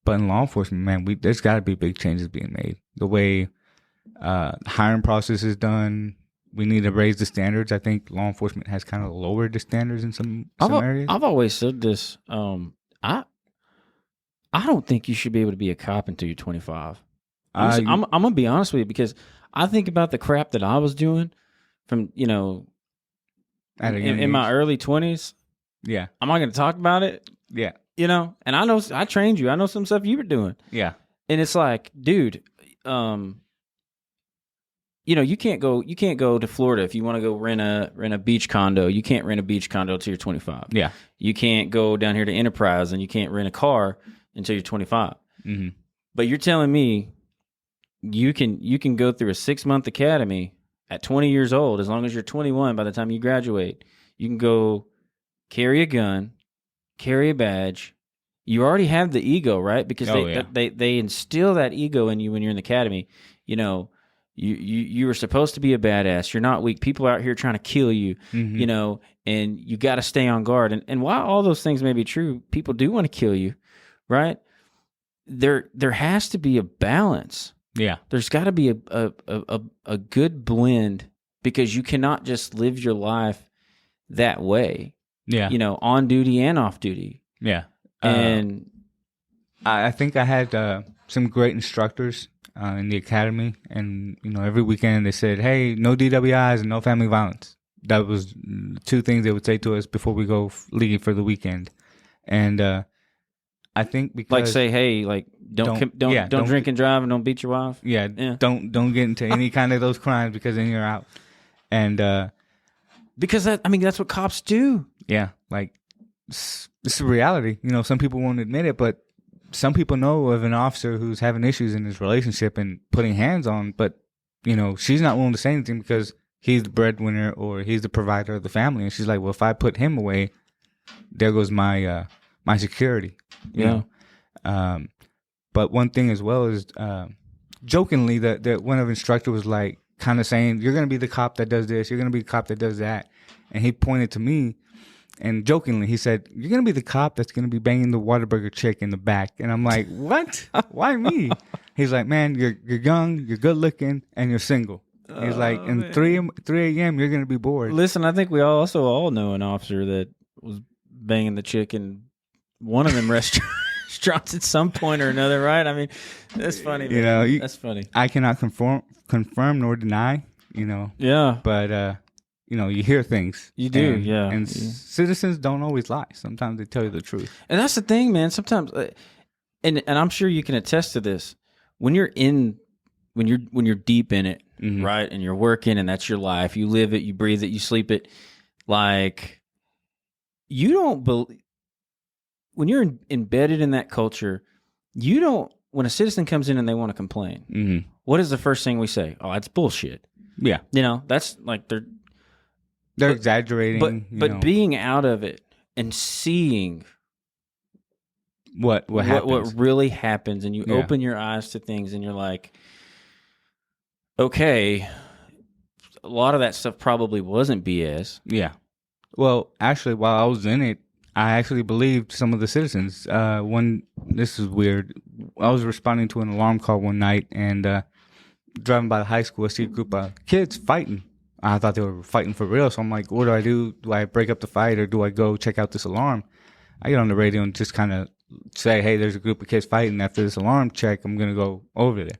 But in law enforcement, man, there's got to be big changes being made. The way hiring process is done. We need to raise the standards. I think law enforcement has kind of lowered the standards in some areas. I've always said this. I don't think you should be able to be a cop until you're 25. I'm gonna be honest with you, because I think about the crap that I was doing from in my early 20s. Yeah, I'm not gonna talk about it. Yeah, and I know I trained you. I know some stuff you were doing. Yeah, and it's like, dude, you can't go to Florida if you want to go rent a beach condo. You can't rent a beach condo until you're 25. Yeah. You can't go down here to Enterprise and you can't rent a car until you're 25. Mm-hmm. But you're telling me you can go through a 6-month academy at 20 years old, as long as you're 21 by the time you graduate. You can go carry a gun, carry a badge. You already have the ego, right? Because they instill that ego in you when you're in the academy. You were supposed to be a badass. You're not weak. People out here trying to kill you, mm-hmm. And you got to stay on guard. And while all those things may be true, people do want to kill you, right? There has to be a balance. Yeah. There's got to be a good blend, because you cannot just live your life that way. Yeah. On duty and off duty. Yeah. And I think I had some great instructors in the academy, and every weekend they said, hey, no DWIs and no family violence. That was 2 things they would say to us before we go leave for the weekend. And I think because, like, say, hey, like, don't drink and drive and don't beat your wife. Yeah. Don't get into any kind of those crimes, because then you're out. And because that's what cops do. Yeah, like it's a reality. Some people won't admit it, but some people know of an officer who's having issues in his relationship and putting hands on, but she's not willing to say anything because he's the breadwinner or he's the provider of the family, and she's like, well, if I put him away, there goes my my security. You know? But one thing as well is jokingly that one of the instructor was like kind of saying, you're gonna be the cop that does this, you're gonna be the cop that does that, and he pointed to me. And jokingly, he said, you're going to be the cop that's going to be banging the Whataburger chick in the back. And I'm like, what? Why me? He's like, man, you're young, you're good looking, and you're single. He's like, in 3 a.m., you're going to be bored. Listen, I think we all know an officer that was banging the chick in one of them restaurants at some point or another, right? I mean, that's funny. That's funny. I cannot confirm nor deny, Yeah. But, you hear things. You do, yeah. And citizens don't always lie. Sometimes they tell you the truth. And that's the thing, man. Sometimes, and I'm sure you can attest to this. When you're deep in it, mm-hmm. right, and you're working, and that's your life. You live it, you breathe it, you sleep it. Like, you don't believe when you're embedded in that culture. You don't. When a citizen comes in and they want to complain, mm-hmm. what is the first thing we say? Oh, that's bullshit. Yeah, that's like they're exaggerating. But being out of it and seeing what happens, what really happens, and you open your eyes to things, and you're like, Okay, a lot of that stuff probably wasn't BS. Yeah. Well, actually, while I was in it, I actually believed some of the citizens. This is weird. I was responding to an alarm call one night and driving by the high school, I see a group of kids fighting. I thought they were fighting for real. So I'm like, what do I do? Do I break up the fight or do I go check out this alarm? I get on the radio and just kind of say, hey, there's a group of kids fighting. After this alarm check, I'm going to go over there.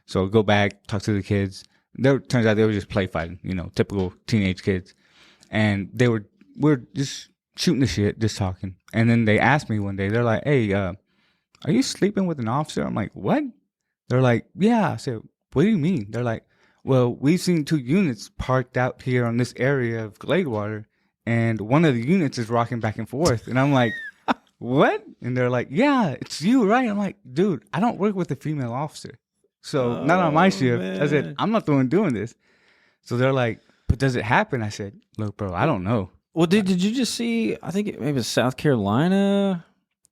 So go back, talk to the kids. Turns out they were just play fighting, typical teenage kids. And we're just shooting the shit, just talking. And then they asked me one day, they're like, hey, are you sleeping with an officer? I'm like, what? They're like, yeah. I said, what do you mean? They're like, well, we've seen 2 units parked out here on this area of Gladewater, and one of the units is rocking back and forth. And I'm like, what? And they're like, yeah, it's you, right? I'm like, dude, I don't work with a female officer. So not on my shift. Man. I said, I'm not the one doing this. So they're like, but does it happen? I said, look, bro, I don't know. Well, did you just see, I think maybe it was South Carolina?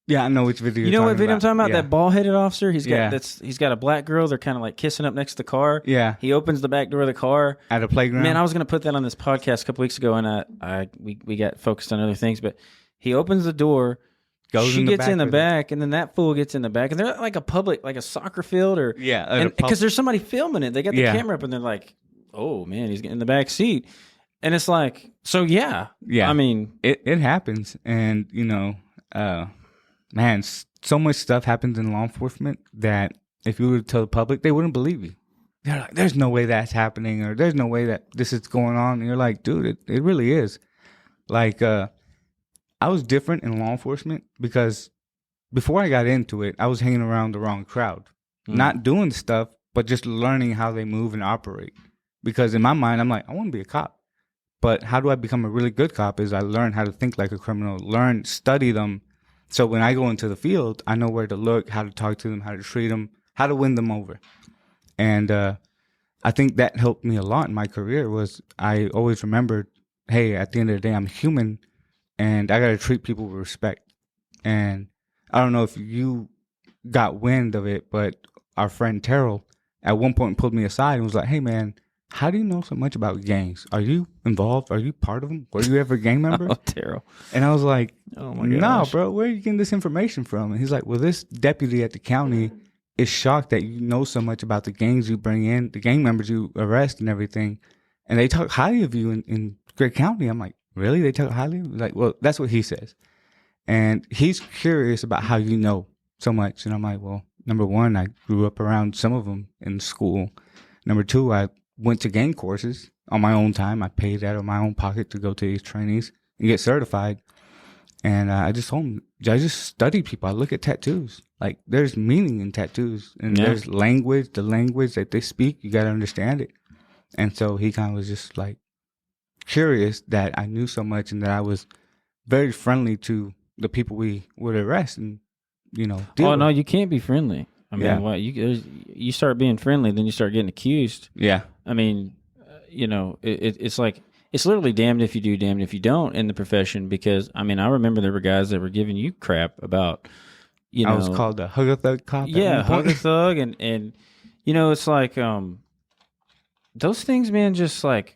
Yeah, I know which video You know what video I'm talking about? Yeah. That bald-headed officer? He's Yeah. got a black girl. They're kind of like kissing up next to the car. Yeah. He opens the back door of the car. At a playground? Man, I was going to put that on this podcast a couple weeks ago, and we got focused on other things. But he opens the door. She gets in the back, and then that fool gets in the back. And they're at like a soccer field. Yeah. Because there's somebody filming it. They got the Yeah. camera up, and they're like, oh, man, he's getting in the back seat. And it's like, so yeah. Yeah. I mean. It happens. And, man, so much stuff happens in law enforcement that if you were to tell the public, they wouldn't believe you. They're like, there's no way that's happening, or there's no way that this is going on. And you're like, dude, it really is. Like, I was different in law enforcement because before I got into it, I was hanging around the wrong crowd. Not doing stuff, but just learning how they move and operate. Because in my mind, I'm like, I want to be a cop. But how do I become a really good cop is I learn how to think like a criminal, study them. So when I go into the field, I know where to look, how to talk to them, how to treat them, how to win them over. And I think that helped me a lot in my career was I always remembered, hey, at the end of the day, I'm human and I got to treat people with respect. And I don't know if you got wind of it, but our friend Terrell at one point pulled me aside and was like, hey, man, how do you know so much about gangs? Are you involved? Are you part of them? Were you ever a gang member? Oh, Terrell. And I was like, oh my no, gosh. bro, where are you getting this information from? And he's like, well, this deputy at the county is shocked that you know so much about the gangs you bring in, the gang members you arrest and everything. And they talk highly of you in Gregg County. I'm like, really? They talk highly of you? Like, well, that's what he says. And he's curious about how you know so much. And I'm like, well, number one, I grew up around some of them in school. Number two, I went to gang courses on my own time. I paid out of my own pocket to go to these trainings and get certified. And I just told him, I just study people. I look at tattoos. Like, there's meaning in tattoos. And there's language, the language that they speak, you got to understand it. And so he kind of was just like curious that I knew so much and that I was very friendly to the people we would arrest and, deal with. No, you can't be friendly. I mean, you start being friendly, then you start getting accused. Yeah. I mean, it's like, it's literally damned if you do, damned if you don't in the profession. Because, I mean, I remember there were guys that were giving you crap about, I was called a hugger thug cop. Yeah, hugger thug. And, it's like, those things, man, just like,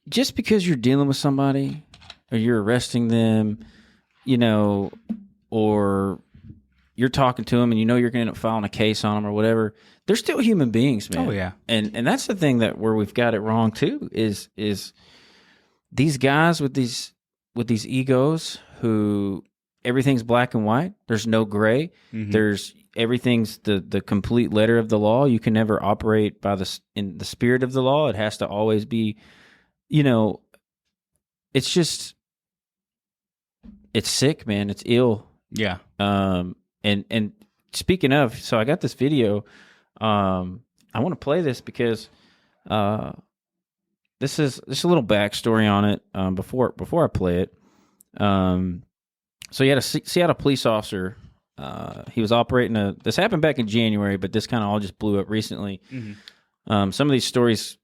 just because you're dealing with somebody or you're arresting them, or you're talking to them and you're going to end up filing a case on them or whatever, they're still human beings, man. Oh, yeah. And that's the thing where we've got it wrong too is these guys with these egos who everything's black and white. There's no gray. Mm-hmm. Everything's the complete letter of the law. You can never operate in the spirit of the law. It has to always be, it's just, it's sick, man. It's ill. Yeah. And speaking of, so I got this video. I want to play this because this is a little backstory on it. Before I play it, so you had a Seattle police officer. He was operating this happened back in January, but this kind of all just blew up recently. Mm-hmm. Some of these stories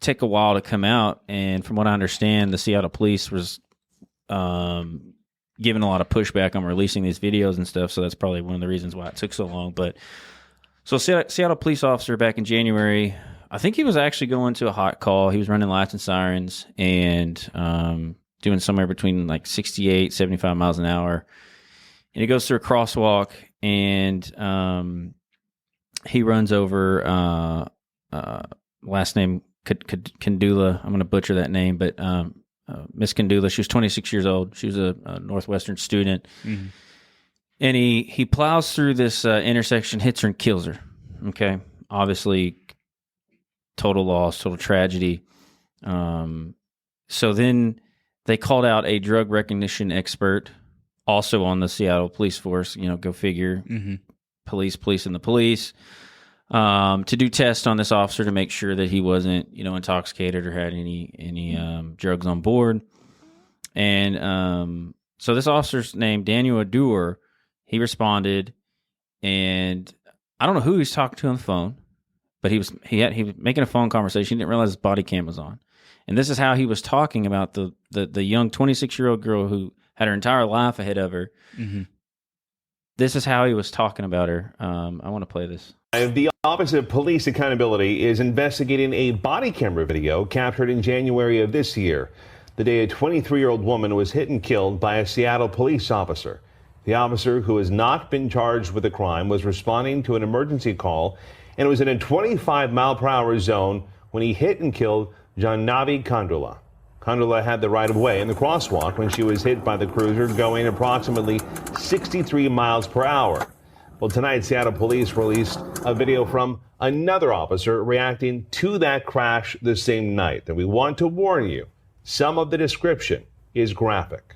take a while to come out, and from what I understand, the Seattle police was giving a lot of pushback on releasing these videos and stuff. So that's probably one of the reasons why it took so long. But So Seattle police officer back in January, I think he was actually going to a hot call. He was running lights and sirens and doing somewhere between like 68, 75 miles an hour. And he goes through a crosswalk and he runs over last name Kandula. I'm going to butcher that name, but Miss Kandula, she was 26 years old. She was a Northwestern student. Mm-hmm. And he plows through this intersection, hits her and kills her. Okay. Obviously, total loss, total tragedy. So then they called out a drug recognition expert, also on the Seattle police force, go figure, police and the police, to do tests on this officer to make sure that he wasn't, intoxicated or had any drugs on board. And so this officer's named Daniel Adur. He responded, and I don't know who he was talking to on the phone, but he was making a phone conversation. He didn't realize his body cam was on, and this is how he was talking about the young 26-year-old girl who had her entire life ahead of her. Mm-hmm. This is how he was talking about her. I want to play this. The Office of Police Accountability is investigating a body camera video captured in January of this year, the day a 23-year-old woman was hit and killed by a Seattle police officer. The officer, who has not been charged with the crime, was responding to an emergency call and was in a 25-mile-per-hour zone when he hit and killed Jannavi Kandula. Kandula had the right-of-way in the crosswalk when she was hit by the cruiser going approximately 63 miles per hour. Well, tonight, Seattle police released a video from another officer reacting to that crash the same night. And we want to warn you, some of the description is graphic.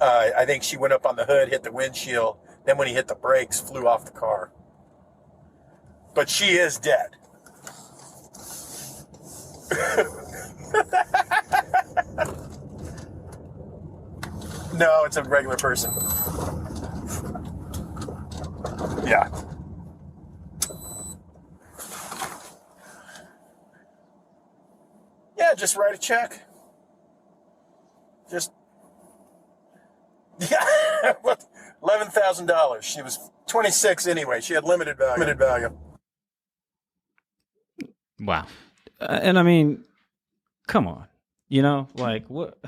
I think she went up on the hood, hit the windshield, then when he hit the brakes, flew off the car. But she is dead. No, it's a regular person. Yeah. Yeah, just write a check. Yeah, $11,000. She was 26 anyway. She had limited value. Wow. And I mean, come on, like what?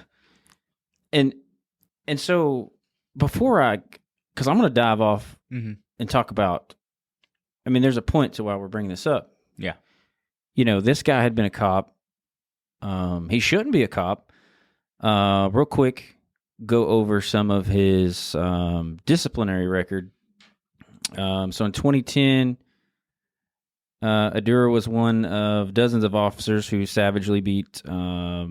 And so before because I'm going to dive off and talk about, there's a point to why we're bringing this up. Yeah. This guy had been a cop. He shouldn't be a cop. Real quick, go over some of his disciplinary record. So in 2010, Adur was one of dozens of officers who savagely beat a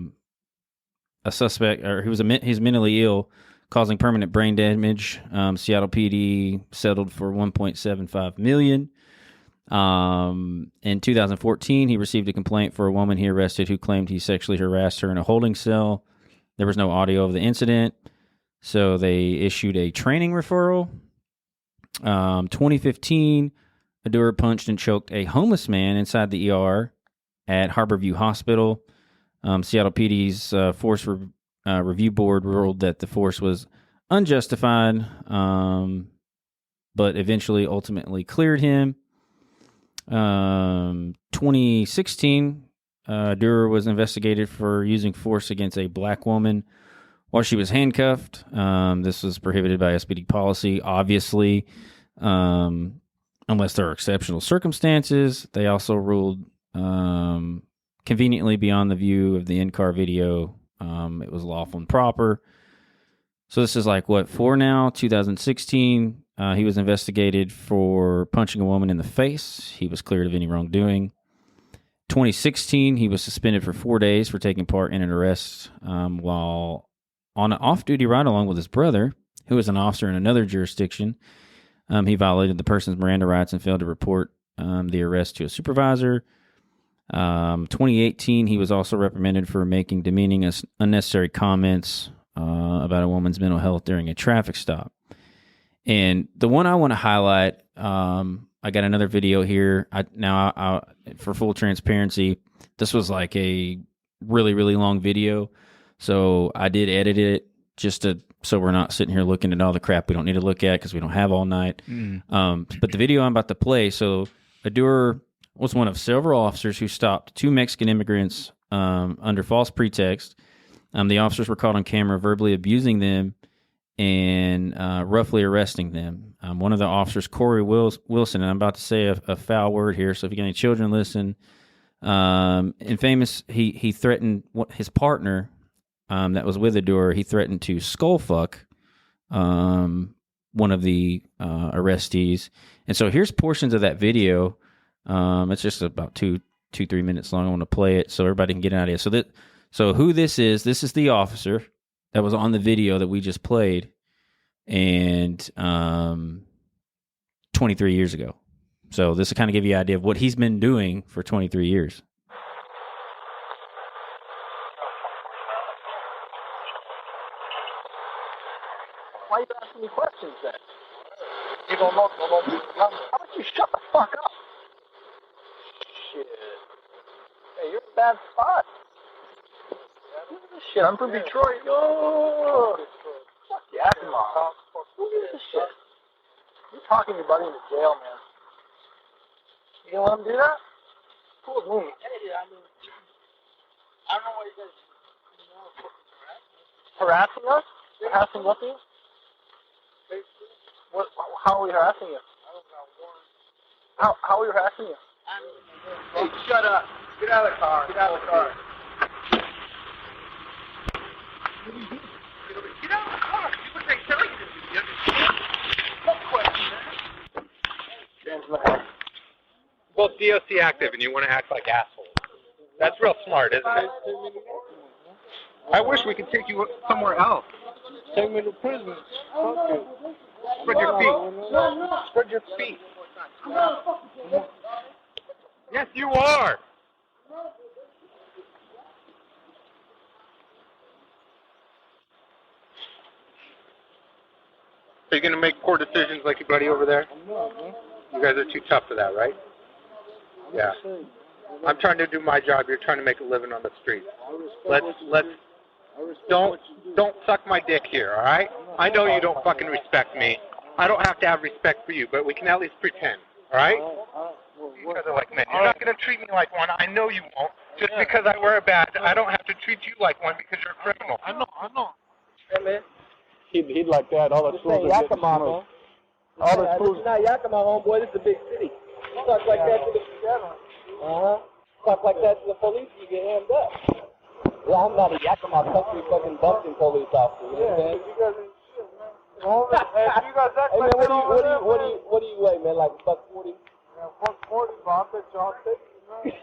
suspect, or he's mentally ill, causing permanent brain damage. Seattle PD settled for $1.75 million. In 2014, he received a complaint for a woman he arrested who claimed he sexually harassed her in a holding cell. There was no audio of the incident, so they issued a training referral. 2015, Adur punched and choked a homeless man inside the ER at Harborview Hospital. Seattle PD's Force Review Board ruled that the force was unjustified, but ultimately cleared him. 2016, Adur was investigated for using force against a black woman while she was handcuffed. This was prohibited by SPD policy, obviously, unless there are exceptional circumstances. They also ruled conveniently beyond the view of the in-car video, it was lawful and proper. So this is like, 2016, he was investigated for punching a woman in the face. He was cleared of any wrongdoing. 2016, he was suspended for 4 days for taking part in an arrest while on an off-duty ride along with his brother, who was an officer in another jurisdiction. He violated the person's Miranda rights and failed to report the arrest to a supervisor. 2018, he was also reprimanded for making demeaning, unnecessary comments about a woman's mental health during a traffic stop. And the one I want to highlight, I got another video here. For full transparency, this was like a really, really long video. So I did edit it just to so we're not sitting here looking at all the crap we don't need to look at because we don't have all night. But the video I'm about to play, so Adur was one of several officers who stopped 2 Mexican immigrants under false pretext. The officers were caught on camera verbally abusing them and roughly arresting them. One of the officers, Corey Wilson, and I'm about to say a foul word here, so if you got any children, listen. He threatened his partner that was with Adur. He threatened to skull fuck one of the arrestees. And so here's portions of that video. It's just about 3 minutes long. I want to play it so everybody can get an idea. So who this is the officer that was on the video that we just played, and 23 years ago. So this will kind of give you an idea of what he's been doing for 23 years. Why are you asking me questions then? You don't know. How about you shut the fuck up? Shit. Hey, you're a bad spot. Shit, I'm from Detroit. Yo. Fuck Yakima. Who gives a shit? You're talking your buddy into jail, man. You gonna let him do that? Cool with me. I don't know why you guys harassing us? Harassing what you? What? How are we harassing you? How are we harassing you? Hey, shut up. Get out of the car. Get out of the car. Get out of the car. Do what they tell you to do. You understand? What question, man? Hands in the head. Both DOC active and you want to act like assholes. That's real smart, isn't it? I wish we could take you somewhere else. Take me to prison. Fuck you. Spread your feet. Spread your feet. Yes, you are. Are you going to make poor decisions like your buddy over there? You guys are too tough for that, right? Yeah. I'm trying to do my job. You're trying to make a living on the street. Let's don't suck my dick here, all right? I know you don't fucking respect me. I don't have to have respect for you, but we can at least pretend, all right? Each other like men. You're not going to treat me like one. I know you won't. Just because I wear a badge, I don't have to treat you like one because you're a criminal. I know. Hey, man. He'd like that. All the schools are Yakima, all the schools. This is not Yakima, homeboy. This is a big city. You talk like that to the talk like that to the police, you get hammed up. Well, I'm not a Yakima country fucking bumping police officer. You know what I'm saying? You guys act like that over there, what do you weigh, man? Like $140? Yeah, $140, but I bet y'all take it, man.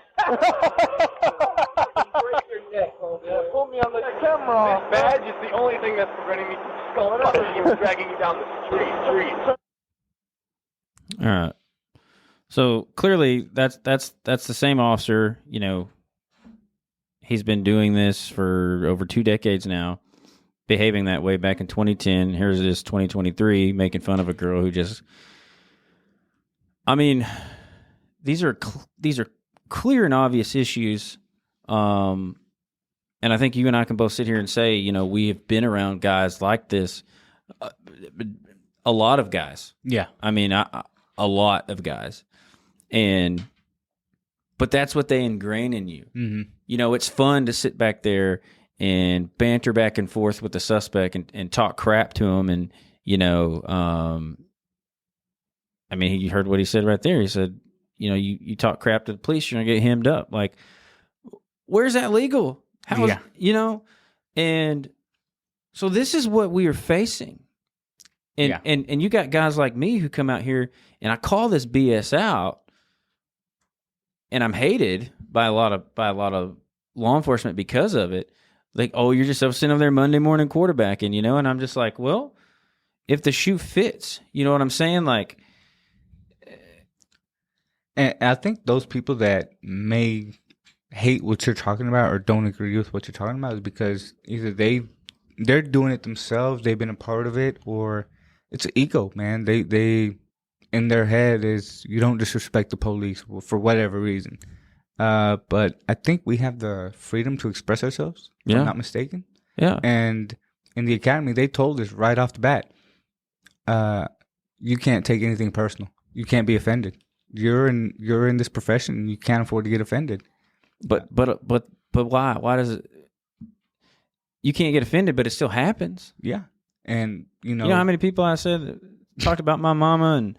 Break your neck, homeboy. Yeah, put me on the camera. This badge is the only thing that's preventing me from fucking you and dragging you down the street. All right. So clearly that's the same officer, you know, he's been doing this for over 2 decades now, behaving that way back in 2010. Here's this 2023 making fun of a girl who just, I mean, these are clear and obvious issues. And I think you and I can both sit here and say, you know, we have been around guys like this, a lot of guys. Yeah. I mean, a lot of guys. But that's what they ingrain in you. Mm-hmm. You know, it's fun to sit back there and banter back and forth with the suspect and talk crap to him. And, you know, I mean, you heard what he said right there. He said, you know, you talk crap to the police, you're going to get hemmed up. Like, where's that legal? How is, you know? And so this is what we are facing. And you got guys like me who come out here and I call this BS out. And I'm hated by a lot of law enforcement because of it. Like, oh, you're just sitting over there Monday morning quarterbacking, you know? And I'm just like, well, if the shoe fits, you know what I'm saying? Like, and I think those people that may hate what you're talking about or don't agree with what you're talking about is because either they're doing it themselves, they've been a part of it, or it's an ego, man. They in their head is you don't disrespect the police for whatever reason. But I think we have the freedom to express ourselves, if I'm not mistaken. Yeah. And in the academy, they told us right off the bat, you can't take anything personal. You can't be offended. You're in this profession, and you can't afford to get offended. But why? Why does it? You can't get offended, but it still happens. Yeah, and you know how many people I said talked about my mama and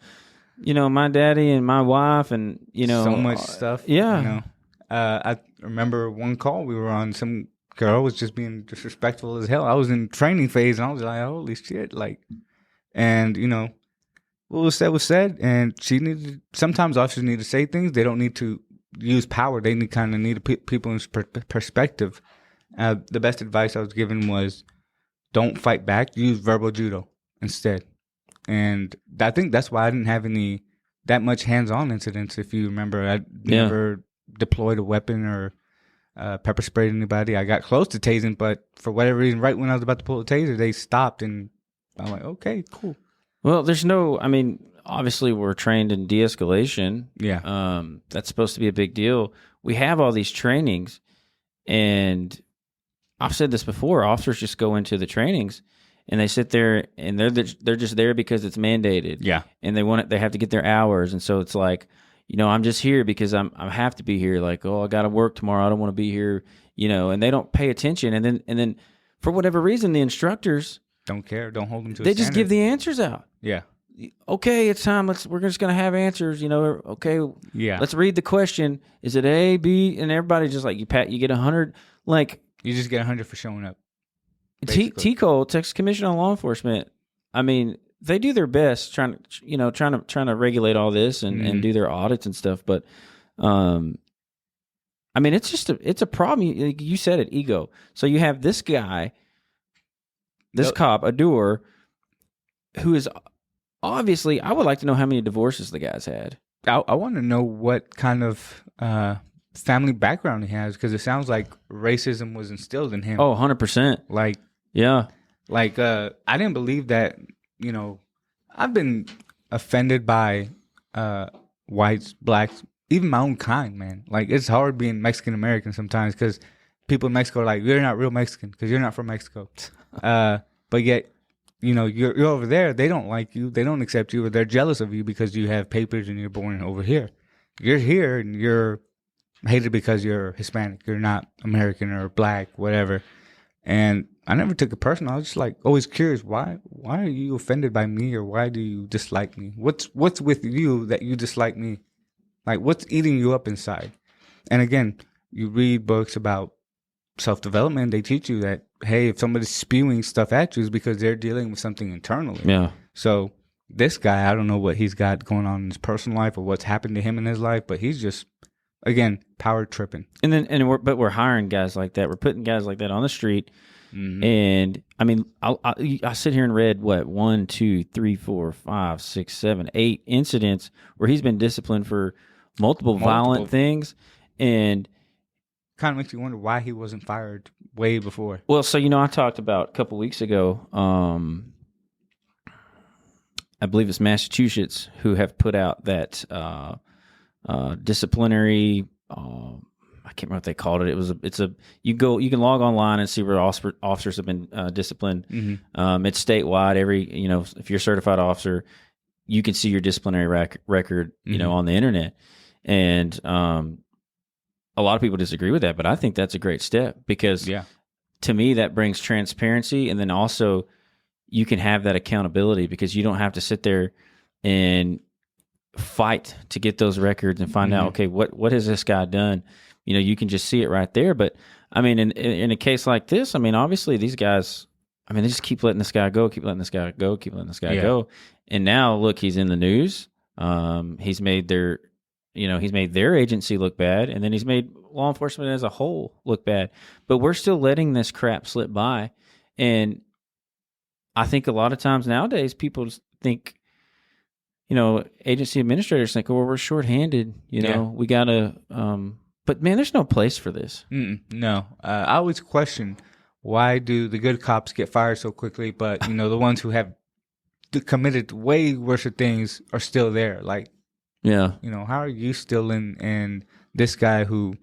my daddy and my wife and so much stuff. Yeah. I remember one call we were on. Some girl was just being disrespectful as hell. I was in training phase, and I was like, "Holy shit!" And what was said, and she needed. Sometimes officers need to say things. They don't need to use power. They need to put people in perspective. The best advice I was given was, don't fight back. Use verbal judo instead. And I think that's why I didn't have that much hands-on incidents. If you remember, I never deployed a weapon or pepper sprayed anybody. I got close to tasing, but for whatever reason, right when I was about to pull a taser, they stopped, and I'm like, okay, cool. Well, obviously we're trained in de-escalation. Yeah. That's supposed to be a big deal. We have all these trainings, and I've said this before, officers just go into the trainings and they sit there and they're just there because it's mandated. Yeah. And they have to get their hours. And so it's like, I'm just here because I have to be here. Like, oh, I got to work tomorrow. I don't want to be here, and they don't pay attention. And then for whatever reason, the instructors don't care. Don't hold them to They just give the answers out. Yeah. Okay, it's time. We're just going to have answers, okay. Yeah. Let's read the question. Is it A, B? And everybody just like, you get 100. Like, you just get 100 for showing up. TCO, Texas Commission on Law Enforcement, they do their best trying to regulate all this and do their audits and stuff. But, it's a problem. You said it, ego. So you have this guy, this cop, a doer, who is obviously, I would like to know how many divorces the guy's had. I want to know what kind of family background he has, because it sounds like racism was instilled in him. Oh, 100%. Like, yeah. Like, I didn't believe that, I've been offended by whites, blacks, even my own kind, man. Like, it's hard being Mexican American sometimes, because people in Mexico are like, you're not real Mexican because you're not from Mexico. But yet, you're over there. They don't like you. They don't accept you, or they're jealous of you because you have papers and you're born over here. You're here and you're hated because you're Hispanic. You're not American or black, whatever. And I never took it personal. I was just like always curious, why are you offended by me, or why do you dislike me? What's with you that you dislike me? Like, what's eating you up inside? And again, you read books about self-development. They teach you that, hey, if somebody's spewing stuff at you, it's because they're dealing with something internally. Yeah. So this guy, I don't know what he's got going on in his personal life or what's happened to him in his life, but he's just, again, power tripping. But we're hiring guys like that. We're putting guys like that on the street. Mm-hmm. And I sit here and read 1, 2, 3, 4, 5, 6, 7, 8 incidents where he's been disciplined for multiple violent things, and kind of makes you wonder why he wasn't fired way before. Well, so I talked about a couple weeks ago. I believe it's Massachusetts who have put out that disciplinary. I can't remember what they called it. You can log online and see where officers have been disciplined. Mm-hmm. It's statewide. If you're a certified officer, you can see your disciplinary record, mm-hmm. On the internet. And a lot of people disagree with that, but I think that's a great step because to me that brings transparency, and then also you can have that accountability because you don't have to sit there and fight to get those records and find out, okay, what has this guy done? You can just see it right there. But in a case like this, obviously these guys, they just keep letting this guy go, keep letting this guy go, keep letting this guy go. And now look, he's in the news. He's made their agency look bad, and then he's made law enforcement as a whole look bad. But we're still letting this crap slip by. And I think a lot of times nowadays people think, agency administrators think, oh, well, we're shorthanded. We got to, but man, there's no place for this. No. I always question, why do the good cops get fired so quickly, but, the ones who have committed way worse things are still there? Like, yeah. How are you still in, and this guy who,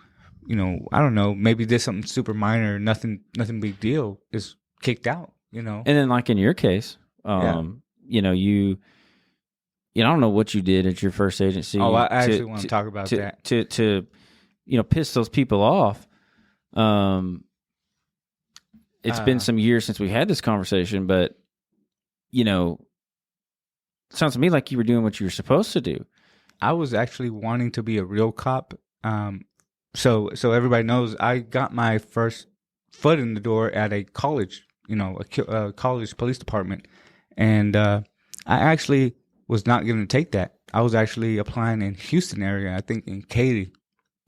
I don't know, maybe did something super minor, nothing big deal, is kicked out? you know. And then, like in your case, you know, I don't know what you did at your first agency. Oh, I actually want to talk about that. To you know, piss those people off. It's been some years since we had this conversation, but you know, it sounds to me like you were doing what you were supposed to do. I was actually wanting to be a real cop. So everybody knows I got my first foot in the door at a college, you know, a college police department, and I actually was not going to take that. I was actually applying in Houston area, I think in Katy,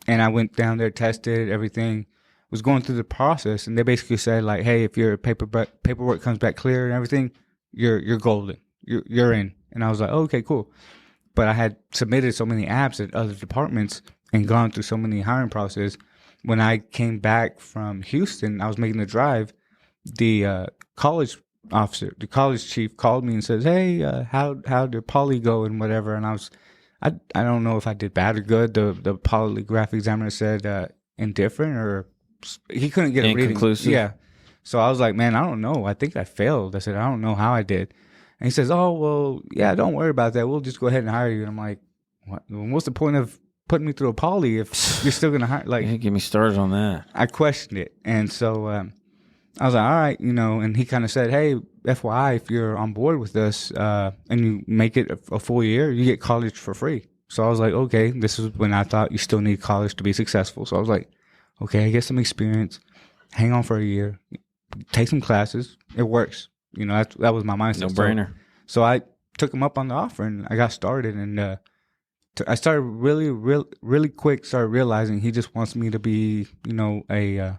and I went down there, tested everything, was going through the process, and they basically said like, hey, if your paperwork comes back clear and everything, you're golden, you're in. And I was like, oh, okay, cool. But I had submitted so many apps at other departments and gone through so many hiring processes. When I came back from Houston, I was making the drive. The college officer, the college chief, called me and says, "Hey, how did poly go and whatever?" And I don't know if I did bad or good. The polygraph examiner said indifferent, or he couldn't get a reading. Inconclusive. Yeah. So I was like, man, I don't know. I think I failed. I said, I don't know how I did. And he says, oh, well, yeah, don't worry about that. We'll just go ahead and hire you. And I'm like, what? What's the point of putting me through a poly if you're still going to hire? Like, Hey, get me started on that. I questioned it. And so I was like, all right, you know, and he kind of said, hey, FYI, if you're on board with us and you make it a full year, you get college for free. So I was like, okay, this is when I thought you still need college to be successful. So I was like, okay, I get some experience, hang on for a year, take some classes. It works. You know, that was my mindset. No brainer. So I took him up on the offer and I got started. And I started really quick, started realizing he just wants me to be, you know, a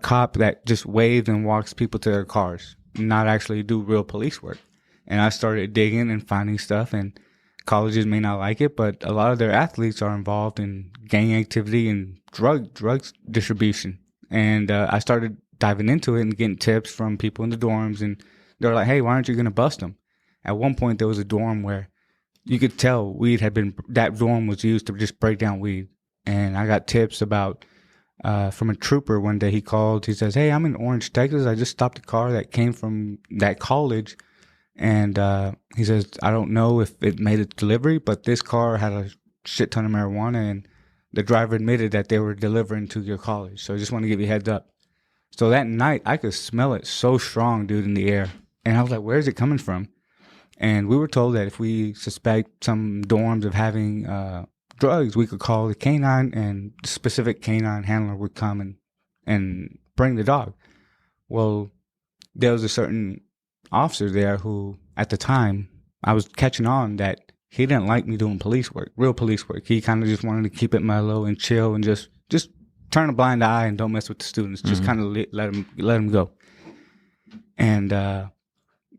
cop that just waves and walks people to their cars, not actually do real police work. And I started digging and finding stuff, and colleges may not like it, but a lot of their athletes are involved in gang activity and drugs distribution. And I started diving into it and getting tips from people in the dorms, and they're like, hey, why aren't you going to bust them? At one point, there was a dorm where you could tell that dorm was used to just break down weed. And I got tips about, from a trooper one day. He called, he says, hey, I'm in Orange, Texas. I just stopped a car that came from that college. And he says, I don't know if it made a delivery, but this car had a shit ton of marijuana, and the driver admitted that they were delivering to your college. So I just want to give you a heads up. So that night, I could smell it so strong, dude, in the air. And I was like, where is it coming from? And we were told that if we suspect some dorms of having drugs, we could call the canine, and the specific canine handler would come and bring the dog. Well, there was a certain officer there who, at the time, I was catching on that he didn't like me doing police work, real police work. He kind of just wanted to keep it mellow and chill and just turn a blind eye and don't mess with the students. Just kind of let them go. And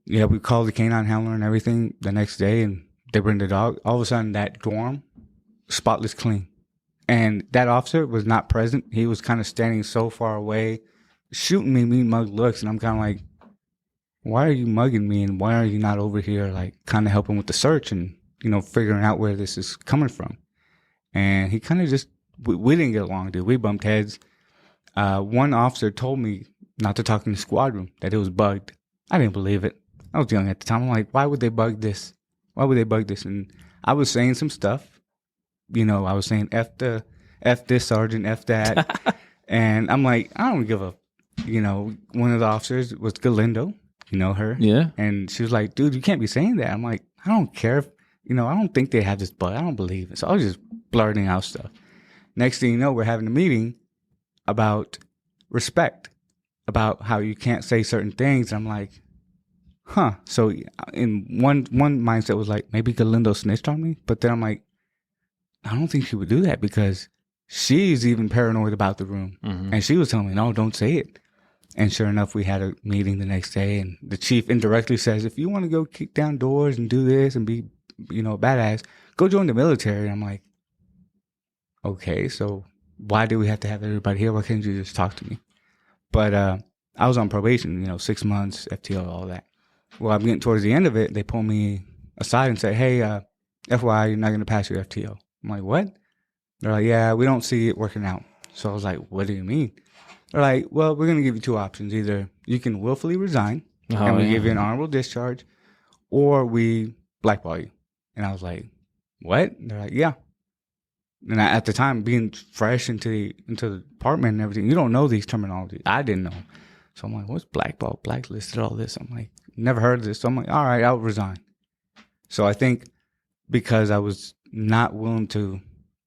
yeah, we called the canine handler and everything the next day, and they bring the dog. All of a sudden, that dorm, spotless clean. And that officer was not present. He was kind of standing so far away, shooting me mean mug looks, and I'm kind of like, why are you mugging me, and why are you not over here, like, kind of helping with the search and, you know, figuring out where this is coming from? And he kind of just, we didn't get along, dude. We bumped heads. One officer told me not to talk in the squad room, that it was bugged. I didn't believe it. I was young at the time. I'm like, why would they bug this? Why would they bug this? And I was saying some stuff. You know, I was saying, F this, Sergeant, F that. And I'm like, I don't give a, you know, one of the officers was Galindo. You know her? Yeah. And she was like, dude, you can't be saying that. I'm like, I don't care if, you know, I don't think they have this bug. I don't believe it. So I was just blurting out stuff. Next thing you know, we're having a meeting about respect, about how you can't say certain things. I'm like, huh. So in one mindset was like, maybe Galindo snitched on me. But then I'm like, I don't think she would do that, because she's even paranoid about the room. Mm-hmm. And she was telling me, no, don't say it. And sure enough, we had a meeting the next day, and the chief indirectly says, if you want to go kick down doors and do this and be, you know, badass, go join the military. And I'm like, okay, so why do we have to have everybody here? Why can't you just talk to me? But I was on probation, you know, 6 months, FTO, all that. Well, I'm getting towards the end of it. They pull me aside and say, hey, FYI, you're not going to pass your FTO. I'm like, what? They're like, yeah, we don't see it working out. So I was like, what do you mean? They're like, well, we're going to give you two options. Either You can willfully resign, Oh, and we yeah. give you an honorable discharge, or we blackball you. And I was like, what? And they're like, yeah. And at the time, being fresh into the department and everything, you don't know these terminologies. I didn't know. So I'm like, what's blackball, blacklisted, all this? I'm like, never heard of this. So I'm like, all right, I'll resign. So I think because I was not willing to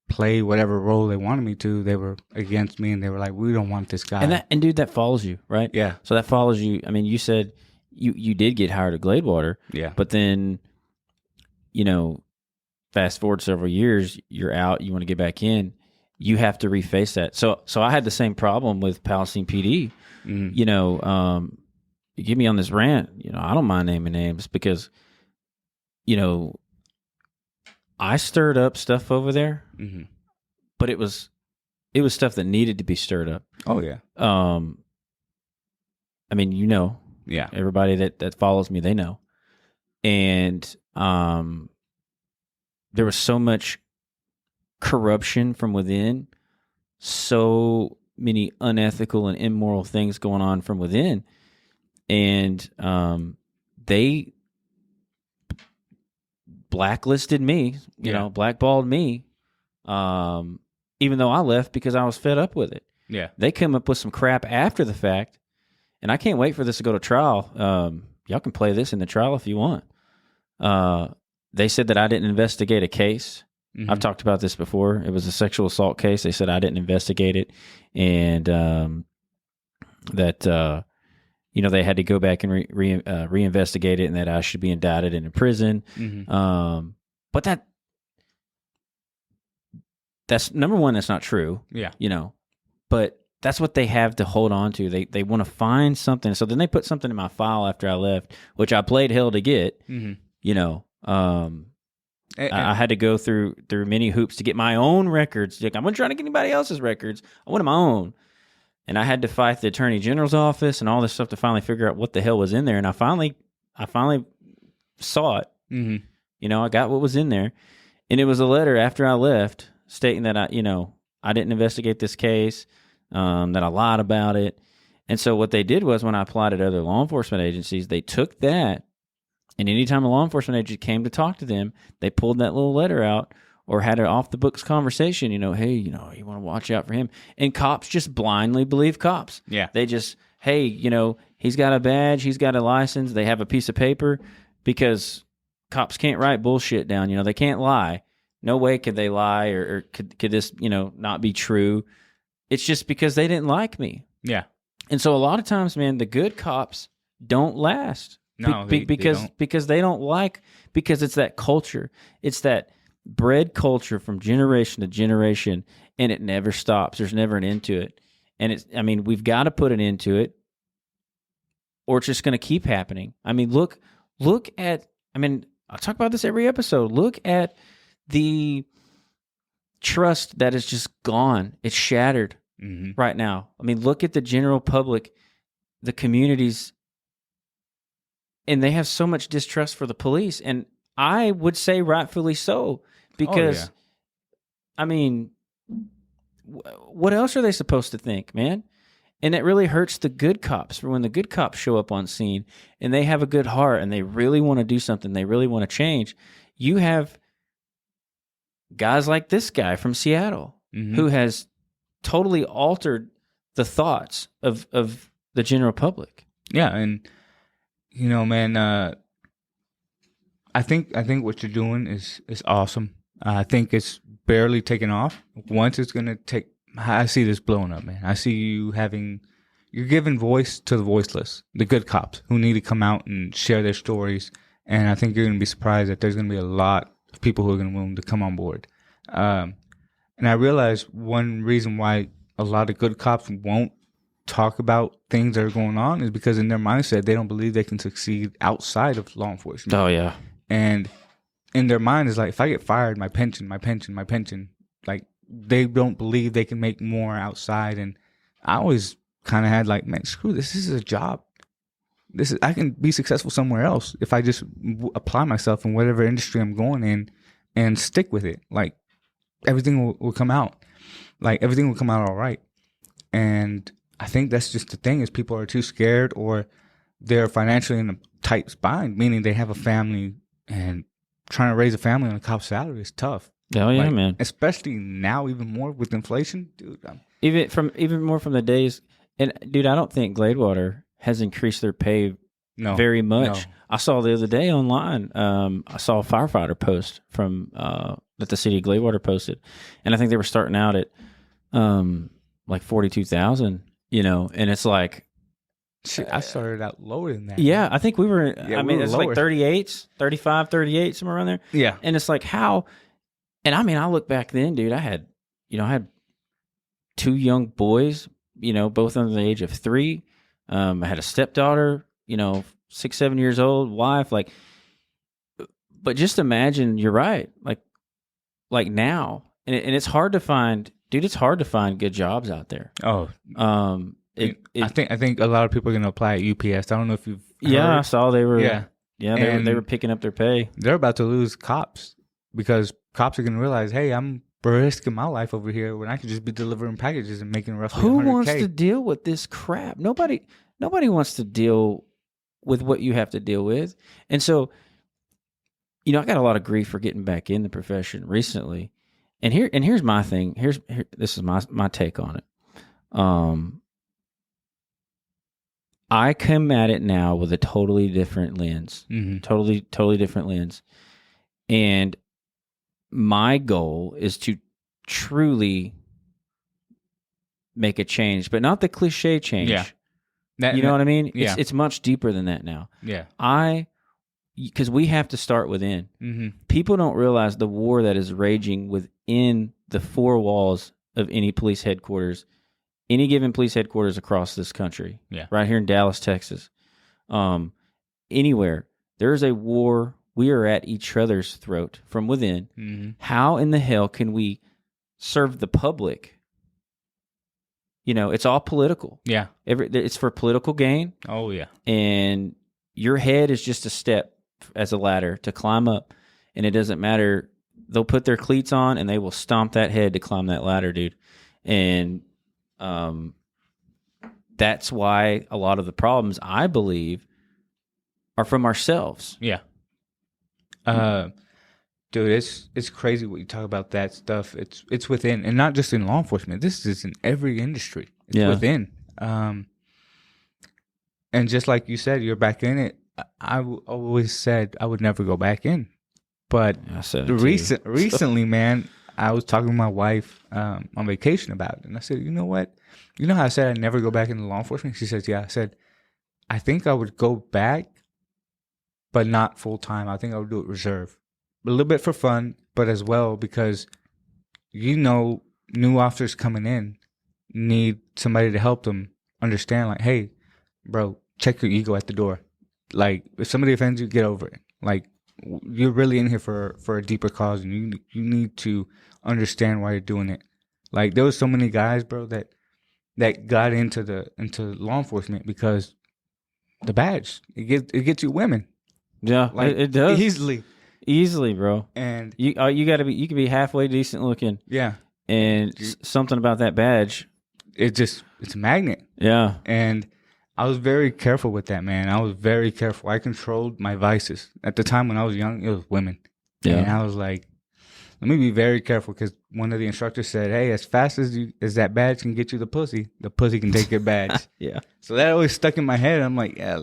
play whatever role they wanted me to, they were against me, and they were like, we don't want this guy. And dude, that follows you, right? Yeah. So that follows you. I mean, you said you did get hired at Gladewater. Yeah. But then, fast forward several years, you're out, you want to get back in, you have to reface that. So I had the same problem with Palestine PD. Mm-hmm. You get me on this rant, I don't mind naming names because, I stirred up stuff over there, Mm-hmm. but it was stuff that needed to be stirred up. Oh, yeah. I mean, Yeah. everybody that follows me, they know. And there was so much corruption from within, so many unethical and immoral things going on from within. And they blacklisted me, blackballed me, even though I left because I was fed up with it. Yeah. They come up with some crap after the fact, and I can't wait for this to go to trial. Y'all can play this in the trial if you want. They said that I didn't investigate a case. Mm-hmm. I've talked about this before. It was a sexual assault case. They said I didn't investigate it, and that they had to go back and reinvestigate it, and that I should be indicted and in prison. Mm-hmm. But that's number one. That's not true. Yeah. But that's what they have to hold on to. They want to find something. So then they put something in my file after I left, which I played hell to get. Mm-hmm. I had to go through many hoops to get my own records. Like, I wasn't trying to get anybody else's records. I wanted my own. And I had to fight the Attorney General's office and all this stuff to finally figure out what the hell was in there. And I finally saw it. Mm-hmm. I got what was in there. And it was a letter after I left stating that I didn't investigate this case, that I lied about it. And so what they did was, when I applied at other law enforcement agencies, they took that, and anytime a law enforcement agent came to talk to them, they pulled that little letter out or had an off-the-books conversation, hey, you want to watch out for him. And cops just blindly believe cops. Yeah. They just, hey, he's got a badge, he's got a license, they have a piece of paper, because cops can't write bullshit down. They can't lie. No way could they lie, or could this, not be true. It's just because they didn't like me. Yeah. And so a lot of times, man, the good cops don't last. No, because they don't like, because it's that culture. It's that bred culture from generation to generation, and it never stops. There's never an end to it. And we've got to put an end to it, or it's just going to keep happening. Look at, I talk about this every episode. Look at the trust that is just gone. It's shattered right now. Look at the general public, the communities, and they have so much distrust for the police. And I would say rightfully so, because, what else are they supposed to think, man? And it really hurts the good cops, for when the good cops show up on scene and they have a good heart and they really want to do something, they really want to change. You have guys like this guy from Seattle who has totally altered the thoughts of the general public. Yeah, and man, I think what you're doing is awesome. I think it's barely taken off. Once it's gonna take, I see this blowing up, man. I see you're giving voice to the voiceless, the good cops who need to come out and share their stories. And I think you're gonna be surprised that there's gonna be a lot of people who are gonna be willing to come on board. And I realize one reason why a lot of good cops won't talk about things that are going on is because in their mindset, they don't believe they can succeed outside of law enforcement. Oh, yeah. And in their mind is like, if I get fired, my pension, like, they don't believe they can make more outside. And I always kind of had like, man, screw this. This is a job. I can be successful somewhere else if I just apply myself in whatever industry I'm going in and stick with it. Like, everything will come out. Like, everything will come out all right. And I think that's just the thing is people are too scared or they're financially in a tight bind, meaning they have a family and trying to raise a family on a cop's salary is tough. Oh yeah, Like, man. Especially now, even more with inflation, dude. Even more from the days, and dude, I don't think Gladewater has increased their pay very much. No. I saw the other day online. I saw a firefighter post from that the city of Gladewater posted, and I think they were starting out at like 42,000. You know, and it's like, Shit, I started out lower than that. yeah, I think we were. Yeah, I mean, we were it's lower. like 38s, 35, 38, somewhere around there. Yeah. And it's like how, and I mean, I look back then, dude. I had 2 young boys, both under the age of 3. I had a stepdaughter, 6, 7 years old, wife, like. But just imagine, you're right, like now, and it's hard to find, dude. It's hard to find good jobs out there. Oh, I I think a lot of people are gonna apply at UPS. I don't know if you've yeah, I heard. saw they were And they were picking up their pay. They're about to lose cops because cops are gonna realize, hey, I'm risking my life over here when I could just be delivering packages and making roughly Who 100K. wants to deal with this crap? Nobody wants to deal with what you have to deal with. And so, I got a lot of grief for getting back in the profession recently. And here's my thing. This is my take on it. I come at it now with a totally different lens. Mm-hmm. Totally different lens. And my goal is to truly make a change, but not the cliche change. Yeah. You know what I mean? Yeah. It's much deeper than that now. Yeah. Because we have to start within. Mm-hmm. People don't realize the war that is raging within the 4 walls of any police headquarters, any given police headquarters across this country. Yeah. Right here in Dallas, Texas. Anywhere. There is a war. We are at each other's throat from within. Mm-hmm. How in the hell can we serve the public? It's all political. Yeah. It's for political gain. Oh yeah. And your head is just a step as a ladder to climb up, and it doesn't matter. They'll put their cleats on and they will stomp that head to climb that ladder, dude. And that's why a lot of the problems, I believe, are from ourselves. Yeah. Dude, it's crazy what you talk about that stuff. It's within, and not just in law enforcement. This is in every industry. It's within. And just like you said, you're back in it. I always said I would never go back in, but I said it recently, man, I was talking to my wife on vacation about it, and I said, you know what? You know how I said I'd never go back into law enforcement? She says, yeah. I said, I think I would go back, but not full time. I think I would do it reserve. A little bit for fun, but as well because, new officers coming in need somebody to help them understand, like, hey, bro, check your ego at the door. Like, if somebody offends you, get over it. Like, you're really in here for a deeper cause, and you need to understand why you're doing it. Like, there was so many guys, bro, that got into law enforcement because the badge, it gets you women. Yeah, Like, it does easily, bro. and You can be halfway decent looking, yeah, and something about that badge. it's a magnet. Yeah, And I was very careful with that, man. I was very careful. I controlled my vices. At the time when I was young, it was women. Yeah. And I was like, let me be very careful, because one of the instructors said, hey, as fast as that badge can get you the pussy can take your badge. yeah. So that always stuck in my head. I'm like, yeah,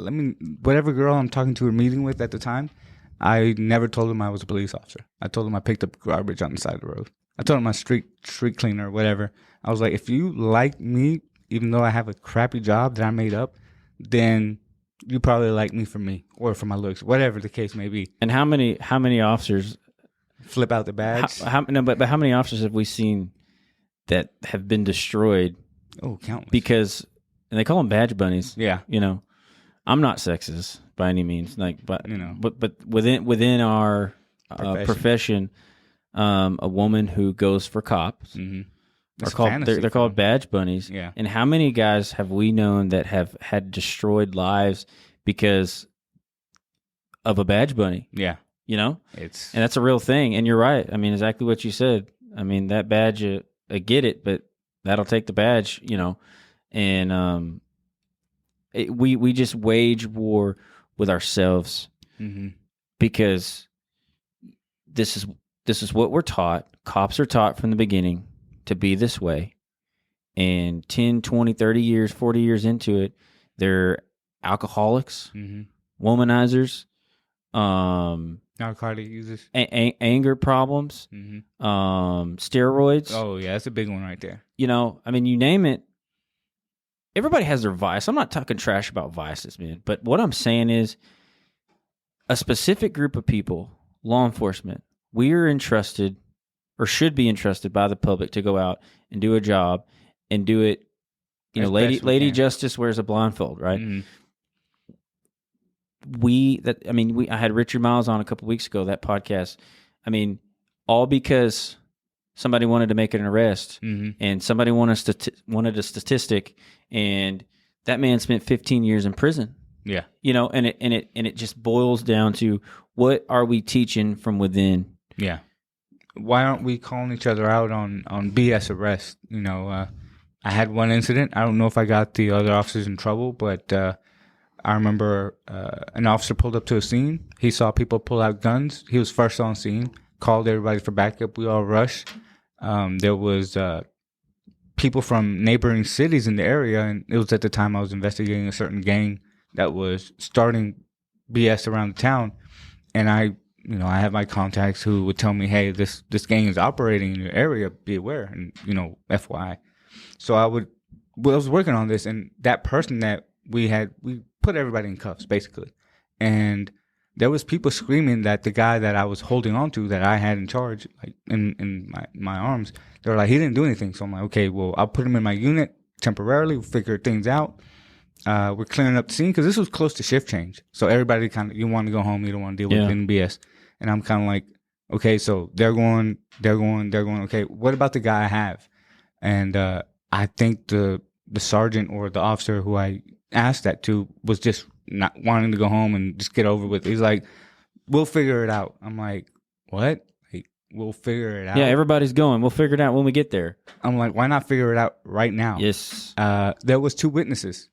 whatever girl I'm talking to or meeting with at the time, I never told them I was a police officer. I told them I picked up garbage on the side of the road. I told them I'm a street cleaner or whatever. I was like, if you like me, even though I have a crappy job that I made up, then you probably like me for me or for my looks, whatever the case may be. And how many officers Flip out the badge. but how many officers have we seen that have been destroyed Oh, countless. because, and they call them badge bunnies. Yeah. I'm not sexist by any means, but within our profession, a woman who goes for cops they're called badge bunnies. Yeah. And how many guys have we known that have had destroyed lives because of a badge bunny? Yeah. And that's a real thing. And you're right. I mean, exactly what you said. I mean, that badge, I get it, but that'll take the badge, And we just wage war with ourselves because this is what we're taught. Cops are taught from the beginning to be this way. And 10, 20, 30 years, 40 years into it, they're alcoholics, womanizers, narcotic users, anger problems, steroids. Oh, yeah, that's a big one right there. You know, I mean, you name it. Everybody has their vice. I'm not talking trash about vices, man. But what I'm saying is a specific group of people, law enforcement, we are entrusted or should be entrusted by the public to go out and do a job and do it. You know, Lady Justice wears a blindfold, right? I had Richard Miles on a couple weeks ago, that podcast. I mean, all because somebody wanted to make an arrest and somebody wanted a statistic, and that man spent 15 years in prison. Yeah. You know, and it just boils down to, what are we teaching from within? Yeah. Why aren't we calling each other out on BS arrest? You know, I had one incident. I don't know if I got the other officers in trouble, but I remember an officer pulled up to a scene. He saw people pull out guns. He was first on scene, called everybody for backup. We all rushed. There was people from neighboring cities in the area, and it was at the time I was investigating a certain gang that was starting BS around the town. And I have my contacts who would tell me, hey, this gang is operating in your area, be aware, and, FYI. So I was working on this, and that person that we put everybody in cuffs, basically. And there was people screaming that the guy that I was holding on to, that I had in charge, like in my arms, they were like, he didn't do anything. So I'm like, okay, well, I'll put him in my unit temporarily, we'll figure things out. We're clearing up the scene because this was close to shift change. So everybody you want to go home, you don't want to deal with NBS. And I'm kind of like, okay, so they're going. Okay, what about the guy I have? And I think the sergeant or the officer who I asked that to was just not wanting to go home and just get over with. He's like, we'll figure it out. I'm like, what? Like, we'll figure it out? Yeah, everybody's going. We'll figure it out when we get there. I'm like, why not figure it out right now? Yes. There was 2 witnesses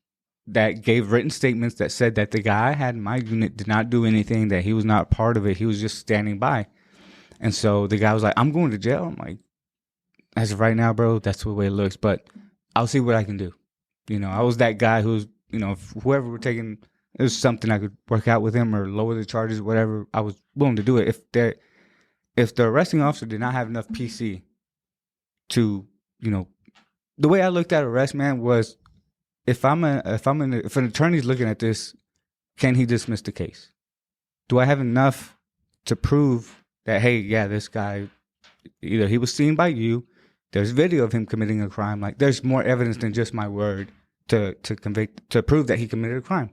that gave written statements that said that the guy I had in my unit did not do anything, that he was not part of it. He was just standing by. And so the guy was like, I'm going to jail. I'm like, as of right now, bro, that's the way it looks, but I'll see what I can do. I was that guy who's, if whoever were taking, it was something I could work out with him or lower the charges, whatever, I was willing to do it. If the arresting officer did not have enough PC to, the way I looked at arrest, man, was if an attorney's looking at this, can he dismiss the case? Do I have enough to prove that, hey, yeah, this guy, either he was seen by you, there's video of him committing a crime, like there's more evidence than just my word to prove that he committed a crime.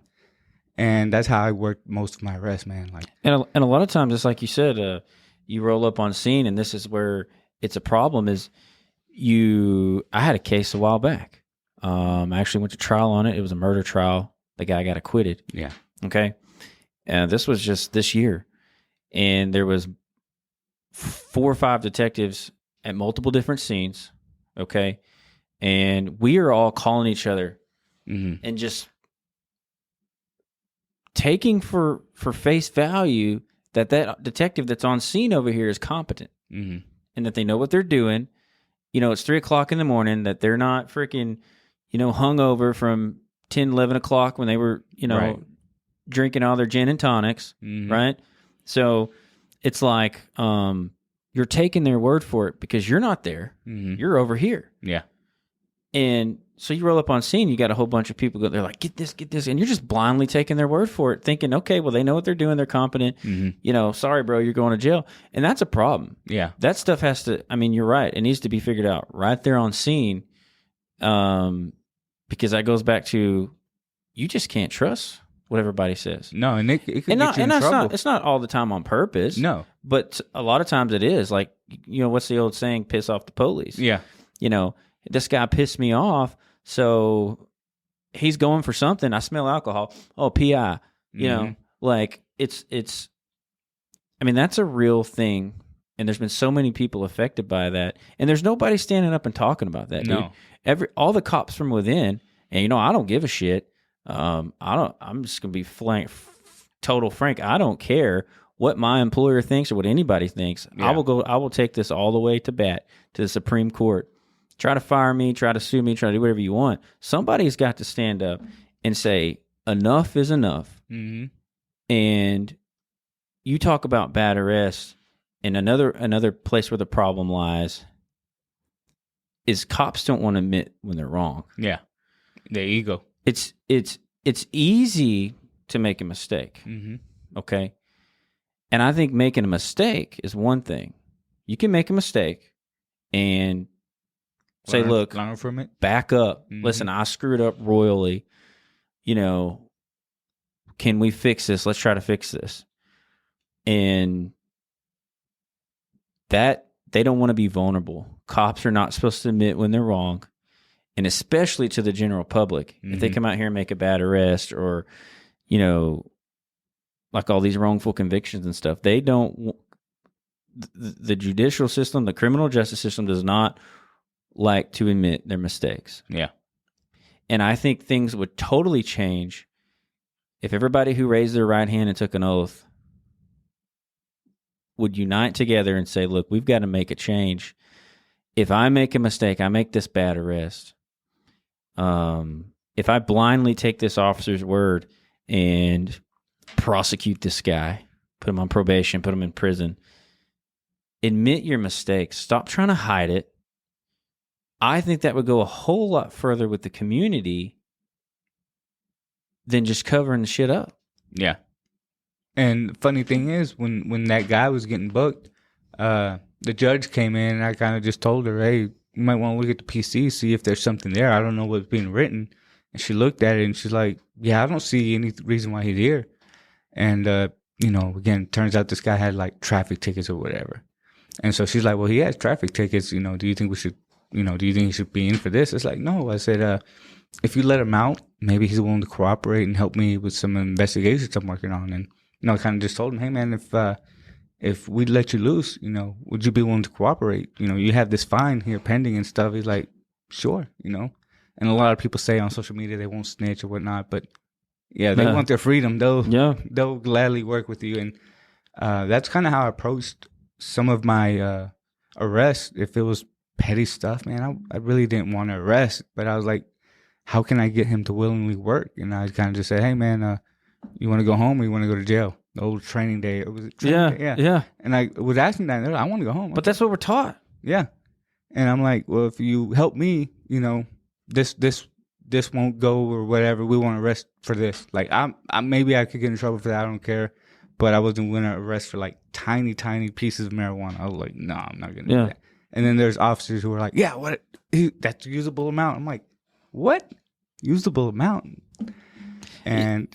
And that's how I worked most of my arrests, man. Like, and a lot of times, it's like you said, you roll up on scene, and this is where it's a problem. I had a case a while back. I actually went to trial on it. It was a murder trial. The guy got acquitted. Yeah. Okay. And this was just this year, and there was 4 or 5 detectives at multiple different scenes. Okay. And we are all calling each other and just taking for face value that detective that's on scene over here is competent and that they know what they're doing. It's 3:00 in the morning, that they're not freaking, hungover from 10, 11 o'clock when they were, right, drinking all their gin and tonics. Right. So it's like, you're taking their word for it because you're not there. You're over here. Yeah. And so you roll up on scene, you got a whole bunch of people they're like, get this. And you're just blindly taking their word for it, thinking, okay, well, they know what they're doing. They're competent. Sorry, bro, you're going to jail. And that's a problem. Yeah. That stuff has to, you're right. It needs to be figured out right there on scene. Because that goes back to, you just can't trust what everybody says. No, and it could get you in trouble. It's not all the time on purpose. No. But a lot of times it is. Like, what's the old saying, piss off the police? Yeah. This guy pissed me off, so he's going for something. I smell alcohol. Oh, PI. Like it's. That's a real thing, and there's been so many people affected by that, and there's nobody standing up and talking about that. No, dude. All the cops from within And I don't give a shit. I'm just gonna be total frank. I don't care what my employer thinks or what anybody thinks. Yeah. I will take this all the way to bat, to the Supreme Court. Try to fire me, try to sue me, try to do whatever you want. Somebody's got to stand up and say enough is enough. Mm-hmm. And you talk about bad arrests, and another place where the problem lies is cops don't want to admit when they're wrong. Yeah, their ego. It's easy to make a mistake. Mm-hmm. Okay. And I think making a mistake is one thing. You can make a mistake and say, look, learn from it. Back up. Mm-hmm. Listen, I screwed up royally. Can we fix this? Let's try to fix this. And that they don't want to be vulnerable. Cops are not supposed to admit when they're wrong. And especially to the general public. Mm-hmm. If they come out here and make a bad arrest or, like all these wrongful convictions and stuff, they don't. The judicial system, the criminal justice system does not like to admit their mistakes. Yeah. And I think things would totally change if everybody who raised their right hand and took an oath would unite together and say, look, we've got to make a change. If I make a mistake, I make this bad arrest. If I blindly take this officer's word and prosecute this guy, put him on probation, put him in prison, admit your mistakes. Stop trying to hide it. I think that would go a whole lot further with the community than just covering the shit up. Yeah. And the funny thing is, when that guy was getting booked, the judge came in and I kind of just told her, hey, you might want to look at the PC, see if there's something there. I don't know what's being written. And she looked at it and she's like, yeah, I don't see any reason why he's here. And, again, turns out this guy had like traffic tickets or whatever. And so she's like, well, he has traffic tickets. Do you think we should, do you think he should be in for this? It's like, no. I said, if you let him out, maybe he's willing to cooperate and help me with some investigations I'm working on. And, I kind of just told him, hey, man, if we let you loose, would you be willing to cooperate? You have this fine here pending and stuff. He's like, sure, And a lot of people say on social media they won't snitch or whatnot, but yeah, they want their freedom. They'll gladly work with you. And that's kind of how I approached some of my arrests. If it was petty stuff, man, I really didn't want to arrest, but I was like, how can I get him to willingly work? And I kind of just said, hey, man, you want to go home or you want to go to jail? The old training day. It was training day? Yeah. And I was asking that. I want to go home. But that's what we're taught. Yeah. And I'm like, well, if you help me, this won't go or whatever. We want to arrest for this. Like, I maybe I could get in trouble for that. I don't care. But I wasn't going to arrest for like tiny, tiny pieces of marijuana. I was like, no, I'm not going to do that. And then there's officers who are like, yeah, what? That's a usable amount. I'm like, what? Usable amount? And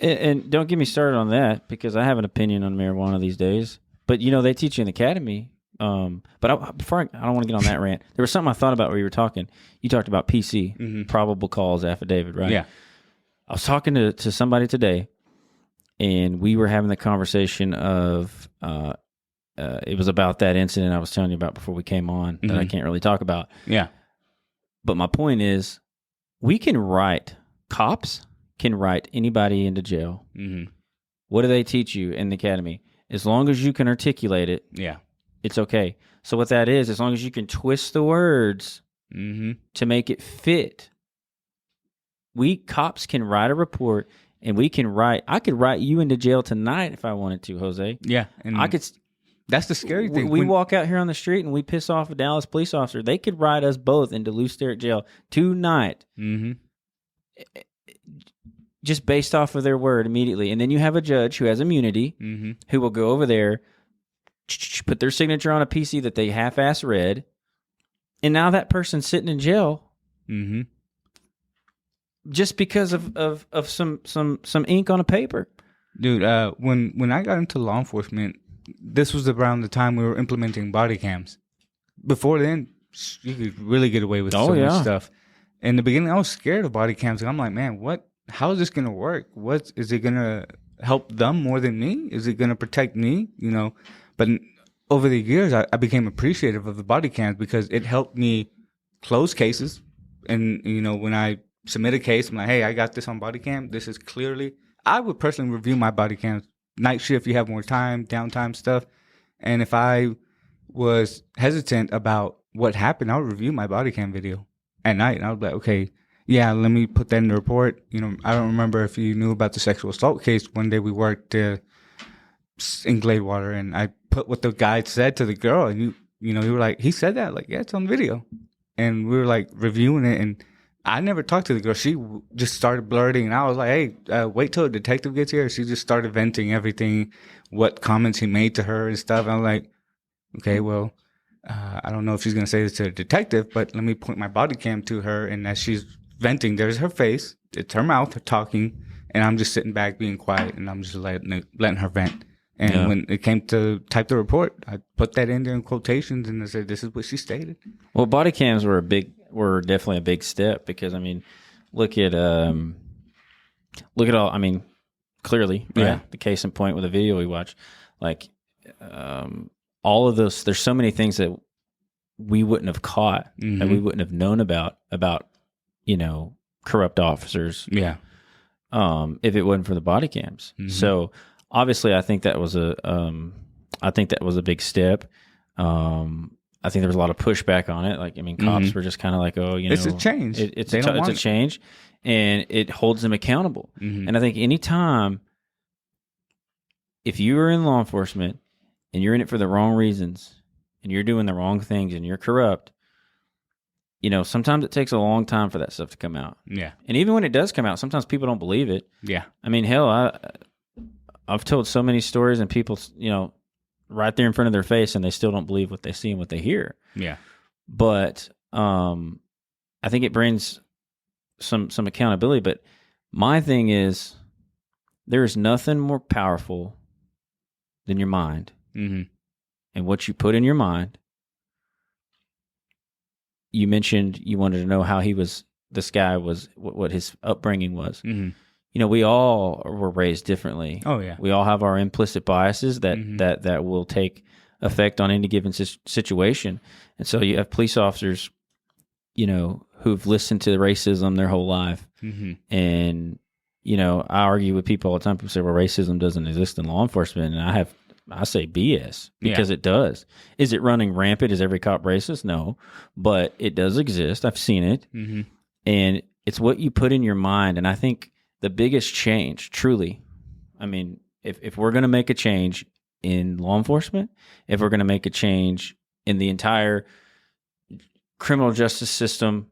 don't get me started on that because I have an opinion on marijuana these days. But, they teach you in the academy. But I don't want to get on that rant. There was something I thought about where you were talking. You talked about PC, probable cause affidavit, right? Yeah. I was talking to somebody today, and we were having the conversation of it was about that incident I was telling you about before we came on that I can't really talk about. Yeah. But my point is, cops can write anybody into jail. Mm-hmm. What do they teach you in the academy? As long as you can articulate it, it's okay. So what that is, as long as you can twist the words to make it fit, we cops can write a report, and I could write you into jail tonight if I wanted to, Jose. Yeah. And I could. That's the scary thing. We walk out here on the street and we piss off a Dallas police officer. They could write us both into Lew Sterrett jail tonight. Mm-hmm. Just based off of their word immediately. And then you have a judge who has immunity who will go over there, put their signature on a PC that they half-ass read, and now that person's sitting in jail just because of some ink on a paper. Dude, when I got into law enforcement, this was around the time we were implementing body cams. Before then, you could really get away with so much stuff. In the beginning, I was scared of body cams, and I'm like, man, how is this going to work? Is it going to help them more than me? Is it going to protect me? But over the years, I became appreciative of the body cams because it helped me close cases. And, when I submit a case. I'm like, hey, I got this on body cam. This is clearly. I would personally review my body cam. Night shift, you have more time, downtime stuff. And if I was hesitant about what happened, I would review my body cam video at night. And I would be like, okay, yeah, let me put that in the report. You know, I don't remember if you knew about the sexual assault case. One day we worked in Gladewater, and I put what the guy said to the girl, and you know, he were like, he said that, like, yeah, it's on video. And we were like reviewing it, and I never talked to the girl. She just started blurting, and I was like, hey, wait till a detective gets here. She just started venting everything, what comments he made to her and stuff. And I'm like, okay, well, I don't know if she's going to say this to a detective, but let me point my body cam to her. And as she's venting, there's her face, it's her mouth, her talking, and I'm just sitting back being quiet, and I'm just letting her vent. And when it came to type the report, I put that in there in quotations, and I said, this is what she stated. Well, body cams were definitely a big step, because I mean, look at all. I mean, clearly, right? Yeah. The case in point with the video we watched, like all of those. There's so many things that we wouldn't have caught, that we wouldn't have known about you know, corrupt officers. Yeah. If it wasn't for the body cams. So obviously, I think that was a big step. I think there was a lot of pushback on it. Like, I mean, cops were just kind of like, oh, you know, it's a change. It's a change, and it holds them accountable. And I think anytime, if you are in law enforcement and you're in it for the wrong reasons, and you're doing the wrong things, and you're corrupt, you know, sometimes it takes a long time for that stuff to come out. Yeah. And even when it does come out, sometimes people don't believe it. Yeah. I mean, hell, I've told so many stories, and people, you know, right there in front of their face, and they still don't believe what they see and what they hear. Yeah. But I think it brings some accountability. But my thing is, there is nothing more powerful than your mind, and what you put in your mind. You mentioned you wanted to know how this guy was, what his upbringing was. You know, we all were raised differently. Oh, yeah. We all have our implicit biases that will take effect on any given situation. And so you have police officers, you know, who've listened to racism their whole life. And, you know, I argue with people all the time. People say, well, racism doesn't exist in law enforcement. And I say BS, because it does. Is it running rampant? Is every cop racist? No, but it does exist. I've seen it. And it's what you put in your mind. And I think the biggest change, truly, I mean, if we're going to make a change in law enforcement, if we're going to make a change in the entire criminal justice system,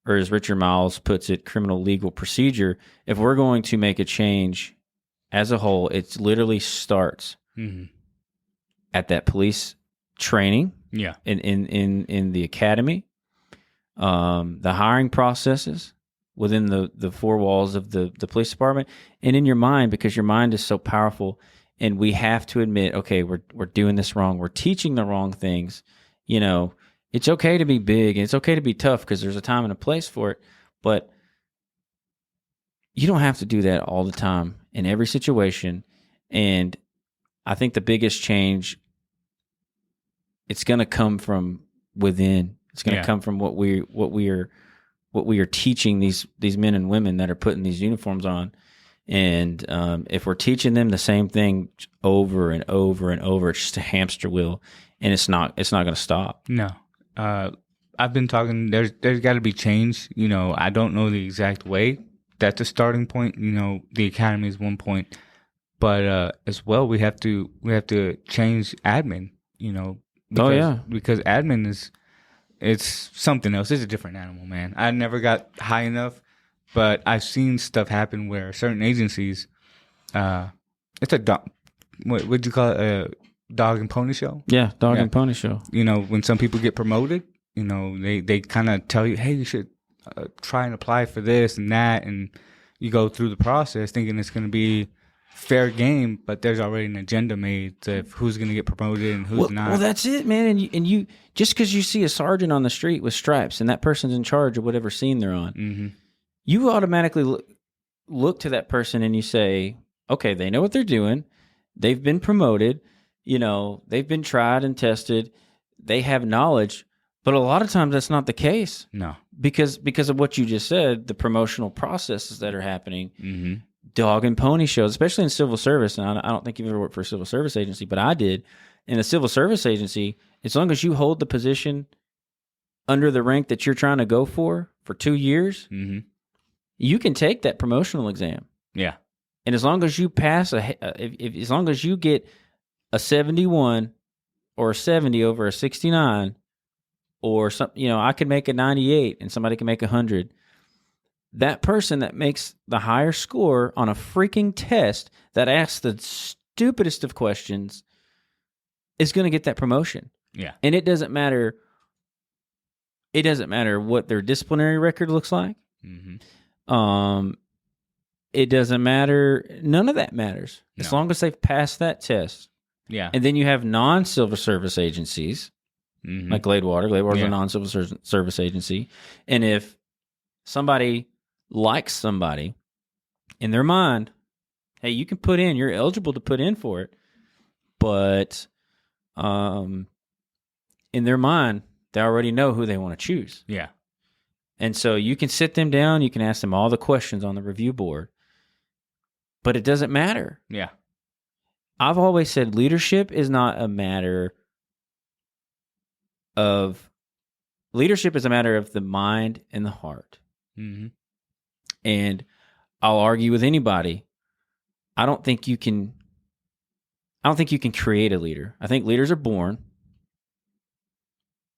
or as Richard Miles puts it, criminal legal procedure, if we're going to make a change as a whole, it literally starts at that police training, in the academy, the hiring processes within the four walls of the police department, and in your mind, because your mind is so powerful. And we have to admit, okay, we're doing this wrong. We're teaching the wrong things. You know, it's okay to be big, and it's okay to be tough, because there's a time and a place for it. But you don't have to do that all the time in every situation. And I think the biggest change, it's going to come from within. It's going to come from what we are teaching these men and women that are putting these uniforms on. And if we're teaching them the same thing over and over and over, it's just a hamster wheel, and it's not going to stop. No. I've been talking, there's got to be change. You know, I don't know the exact way. That's a starting point. You know, the academy is one point. But as well, we have to change admin, you know. Because admin it's something else. It's a different animal, man. I never got high enough, but I've seen stuff happen where certain agencies, it's a dog. What would you call it? A dog and pony show? Yeah, dog and pony show. You know, when some people get promoted, you know, they kind of tell you, hey, you should try and apply for this and that, and you go through the process thinking it's going to be fair game, but there's already an agenda made to who's going to get promoted and who's not. Well, that's it, man. And you just because you see a sergeant on the street with stripes and that person's in charge of whatever scene they're on, you automatically look to that person and you say, okay, they know what they're doing. They've been promoted. You know, they've been tried and tested. They have knowledge. But a lot of times that's not the case. No. because of what you just said, the promotional processes that are happening, Mm-hmm. dog and pony shows, especially in civil service. And I don't think you've ever worked for a civil service agency, but I did. In a civil service agency, as long as you hold the position under the rank that you're trying to go for 2 years, Mm-hmm. you can take that promotional exam. Yeah. And as long as you pass as long as you get a 71 or a 70 over a 69, or some, I could make a 98 and somebody can make 100. That person that makes the higher score on a freaking test that asks the stupidest of questions is going to get that promotion. Yeah. And it doesn't matter. It doesn't matter what their disciplinary record looks like. Mm-hmm. It doesn't matter. None of that matters as long as they've passed that test. Yeah. And then you have non-civil service agencies Mm-hmm. like Gladewater. Gladewater's Yeah. a non-civil service agency. And if somebody likes somebody in their mind, hey, you can put in, you're eligible to put in for it. But in their mind, they already know who they want to choose. Yeah. And so you can sit them down, you can ask them all the questions on the review board, but it doesn't matter. Yeah. I've always said leadership is not a matter of the mind and the heart. Mm-hmm. And I'll argue with anybody. I don't think you can create a leader. I think leaders are born.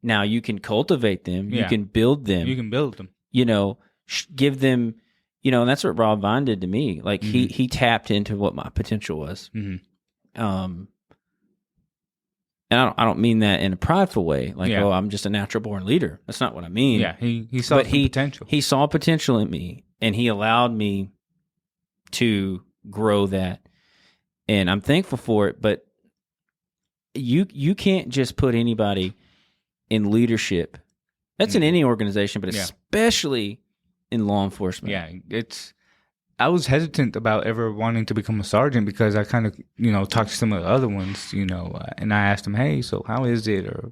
Now you can cultivate them. Yeah. You can build them. You can build them. Give them, and that's what Rob Vine did to me. Like Mm-hmm. he tapped into what my potential was. Mm-hmm. And I don't mean that in a prideful way, like, Yeah. oh, I'm just a natural born leader. That's not what I mean. Yeah. He saw some potential. He saw potential in me, and he allowed me to grow that. And I'm thankful for it, but you can't just put anybody in leadership. That's in any organization, but Yeah. especially in law enforcement. Yeah, I was hesitant about ever wanting to become a sergeant because I kind of, talked to some of the other ones, and I asked them, hey, so how is it? Or,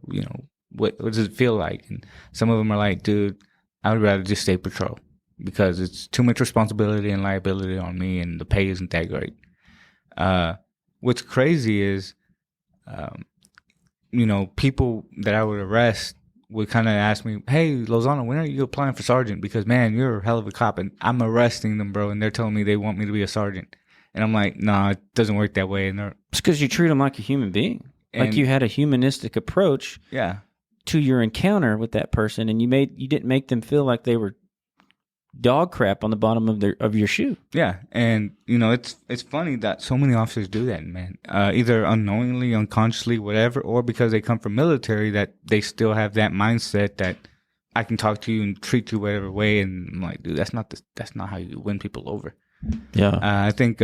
what does it feel like? And some of them are like, dude, I would rather just stay patrol because it's too much responsibility and liability on me and the pay isn't that great. What's crazy is, people that I would arrest would kind of ask me, hey, Lozano, when are you applying for sergeant? Because, man, you're a hell of a cop. And I'm arresting them, bro. And they're telling me they want me to be a sergeant. And I'm like, no, it doesn't work that way. And It's because you treat them like a human being. Like you had a humanistic approach to your encounter with that person. And you didn't make them feel like they were dog crap on the bottom of your shoe. Yeah. And, it's funny that so many officers do that, man. Either unknowingly, unconsciously, whatever, or because they come from military that they still have that mindset that I can talk to you and treat you whatever way. And I'm like, dude, that's not how you win people over. Yeah. I think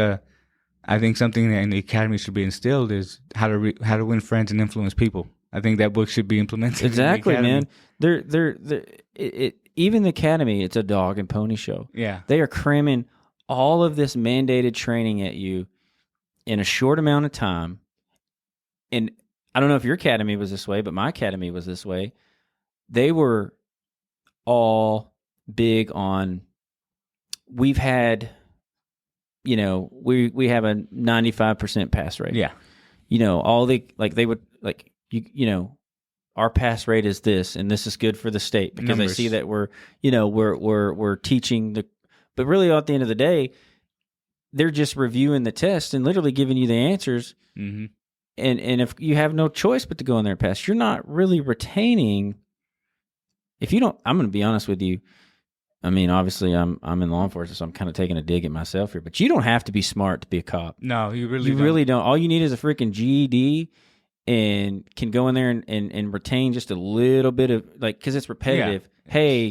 something that in the academy should be instilled is how to win friends and influence people. I think that book should be implemented. Exactly, in the academy. man. Even the academy, it's a dog and pony show. Yeah. They are cramming all of this mandated training at you in a short amount of time. And I don't know if your academy was this way, but my academy was this way. They were all big on, we've had, we have a 95% pass rate. Yeah. Our pass rate is this, and this is good for the state because Numbers. they see that we're teaching but really at the end of the day, they're just reviewing the test and literally giving you the answers. Mm-hmm. And if you have no choice but to go in there and pass, you're not really retaining. If you don't, I'm going to be honest with you. I mean, obviously, I'm in law enforcement, so I'm kind of taking a dig at myself here. But you don't have to be smart to be a cop. No, you You really don't. All you need is a freaking GED. And can go in there and retain just a little bit of because it's repetitive. Yeah. Hey,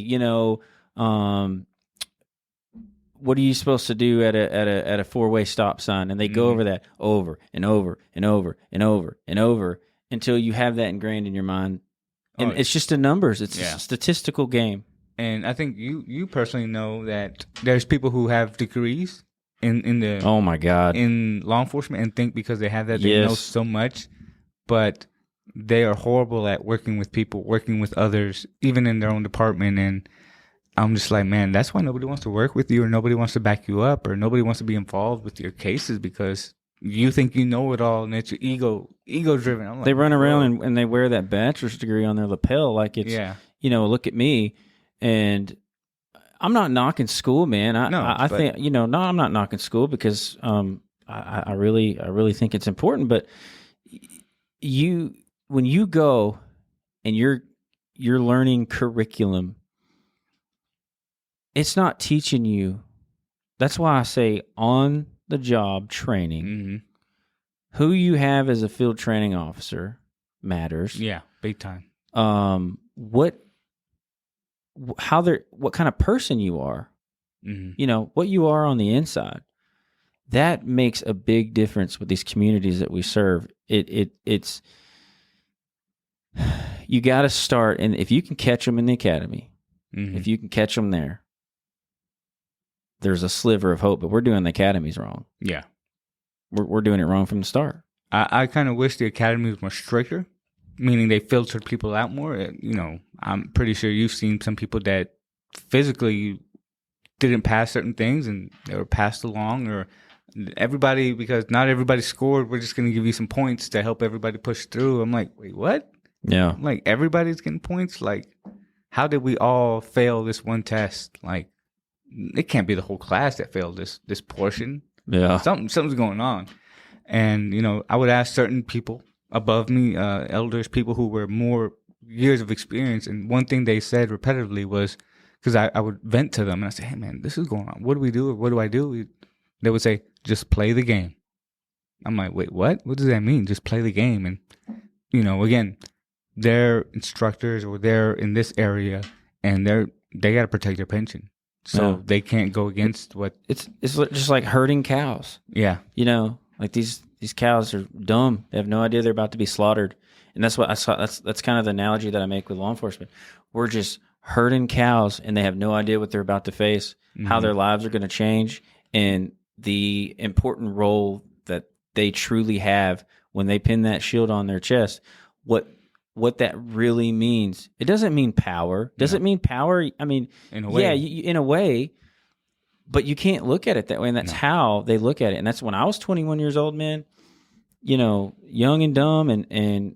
what are you supposed to do at a 4-way stop sign? And they go over that over and over and over and over and over until you have that ingrained in your mind. And it's just the numbers. It's a statistical game. And I think you personally know that there's people who have degrees in the Oh my God. in law enforcement and think because they have that they Yes. know so much. But they are horrible at working with people, working with others, even in their own department. And I'm just like, man, that's why nobody wants to work with you, or nobody wants to back you up, or nobody wants to be involved with your cases, because you think you know it all, and it's your ego driven. I'm like, They run around and they wear that bachelor's degree on their lapel like it's, look at me. And I'm not knocking school, man. I think, no, I'm not knocking school because I really think it's important. But when you go and you're learning curriculum, it's not teaching you. That's why I say on the job training. Mm-hmm. Who you have as a field training officer matters. Yeah, big time. What kind of person you are, what you are on the inside, that makes a big difference with these communities that we serve. It's you got to start, and if you can catch them in the academy, if you can catch them there's a sliver of hope. But we're doing the academies wrong. Yeah. We're doing it wrong from the start. I kind of wish the academy was more stricter, meaning they filtered people out more. I'm pretty sure you've seen some people that physically didn't pass certain things and they were passed along, or everybody, because not everybody scored, we're just going to give you some points to help everybody push through. I'm like, wait, what? Yeah. I'm like, everybody's getting points? Like, how did we all fail this one test? Like, it can't be the whole class that failed this portion. Yeah. Something's going on. And, I would ask certain people above me, elders, people who were more years of experience. And one thing they said repetitively was, because I would vent to them and I say, hey, man, this is going on. What do we do? Or what do I do? They would say, just play the game. I'm like, wait, what? What does that mean? Just play the game. And, again, they're instructors or they're in this area and they got to protect their pension. So they can't go against what it's just like herding cows. Yeah. Like these cows are dumb. They have no idea they're about to be slaughtered. And that's what I saw. That's kind of the analogy that I make with law enforcement. We're just herding cows and they have no idea what they're about to face, how their lives are going to change, and the important role that they truly have when they pin that shield on their chest. What that really means. It doesn't mean power. Does it mean power? I mean, in a way. Yeah, in a way, but you can't look at it that way. And that's how they look at it. And that's when I was 21 years old, man, young and dumb. And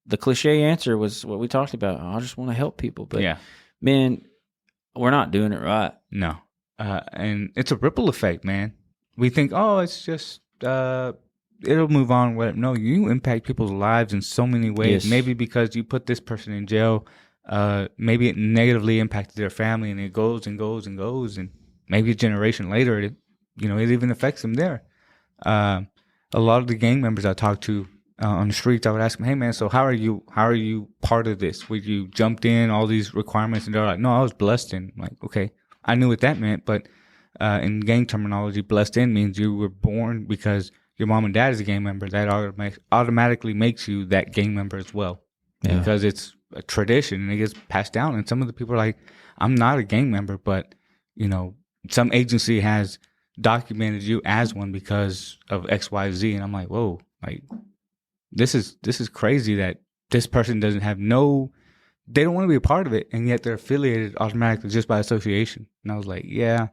the cliche answer was what we talked about. I just want to help people. But man, we're not doing it right. No. And it's a ripple effect, man. We think, oh, it's just, it'll move on. No, you impact people's lives in so many ways. Yes. Maybe because you put this person in jail, maybe it negatively impacted their family, and it goes and goes and goes, and maybe a generation later, it even affects them there. A lot of the gang members I talked to on the streets, I would ask them, "Hey, man, so how are you part of this? Where you jumped in all these requirements?" And they're like, "No, I was blessed in." I'm like, okay, I knew what that meant, but in gang terminology, blessed in means you were born because your mom and dad is a gang member. That automatically makes you that gang member as well, because it's a tradition and it gets passed down. And some of the people are like, I'm not a gang member, but some agency has documented you as one because of X, Y, Z. And I'm like, whoa, like this is crazy that this person doesn't have they don't want to be a part of it, and yet they're affiliated automatically just by association. And I was like, yeah,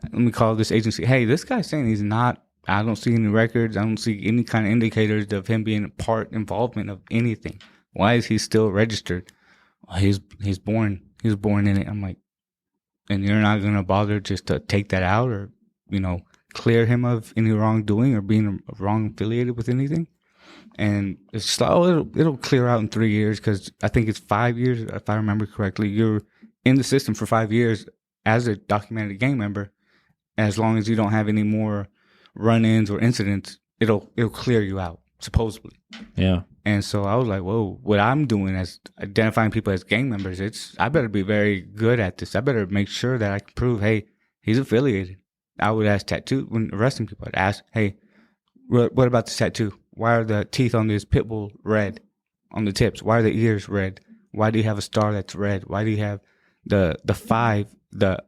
let me call this agency. Hey, this guy's saying he's not. I don't see any records. I don't see any kind of indicators of him being involvement of anything. Why is he still registered? He's born. He was born in it. I'm like, and you're not going to bother just to take that out or, clear him of any wrongdoing or being wrong affiliated with anything? And it's just like, it'll clear out in 3 years, because I think it's 5 years, if I remember correctly. You're in the system for 5 years as a documented gang member. As long as you don't have any more run-ins or incidents, it'll clear you out, supposedly. Yeah. And so I was like, whoa, what I'm doing as identifying people as gang members, I better be very good at this. I better make sure that I can prove, hey, he's affiliated. I would ask when arresting people, I'd ask, hey, what about this tattoo? Why are the teeth on this pit bull red on the tips? Why are the ears red? Why do you have a star that's red? Why do you have the 5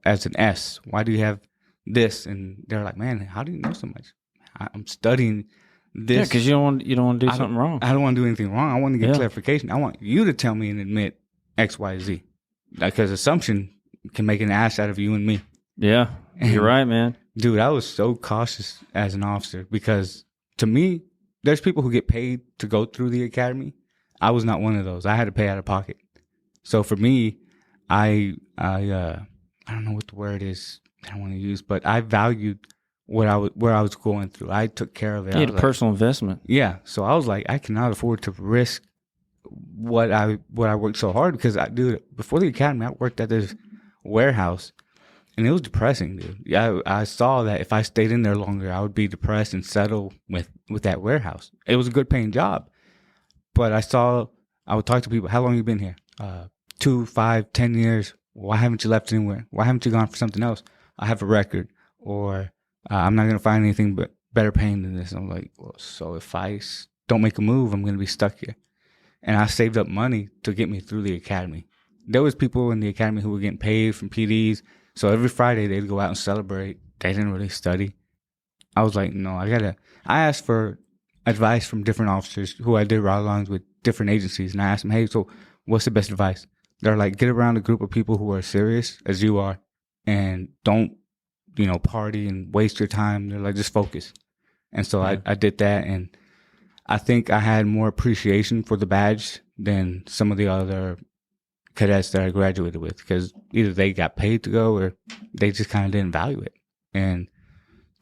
as an S? Why do you have this? And they're like, man, how do you know so much? I'm studying this. Yeah, because you don't want to do something wrong. I don't want to do anything wrong. I want to get clarification. I want you to tell me and admit X, Y, Z. Because assumption can make an ass out of you and me. Yeah, you're right, man. Dude, I was so cautious as an officer because to me, there's people who get paid to go through the academy. I was not one of those. I had to pay out of pocket. So for me, I don't know what the word is I don't want to use, but I valued where I was going through. I took care of it. You had a personal investment. Yeah. So I was like, I cannot afford to risk what I worked so hard because before the academy, I worked at this warehouse. And it was depressing, dude. Yeah, I saw that if I stayed in there longer, I would be depressed and settle with that warehouse. It was a good paying job. But I would talk to people, how long have you been here? 2, 5, 10 years. Why haven't you left anywhere? Why haven't you gone for something else? I have a record. Or I'm not going to find anything but better paying than this. I'm like, well, so if I don't make a move, I'm going to be stuck here. And I saved up money to get me through the academy. There was people in the academy who were getting paid from PDs. So every Friday they'd go out and celebrate. They didn't really study. I was like, no, I asked for advice from different officers who I did ride-alongs with different agencies. And I asked them, hey, so what's the best advice? They're like, get around a group of people who are serious as you are and don't, party and waste your time. They're like, just focus. And so I did that. And I think I had more appreciation for the badge than some of the other cadets that I graduated with because either they got paid to go or they just kind of didn't value it. And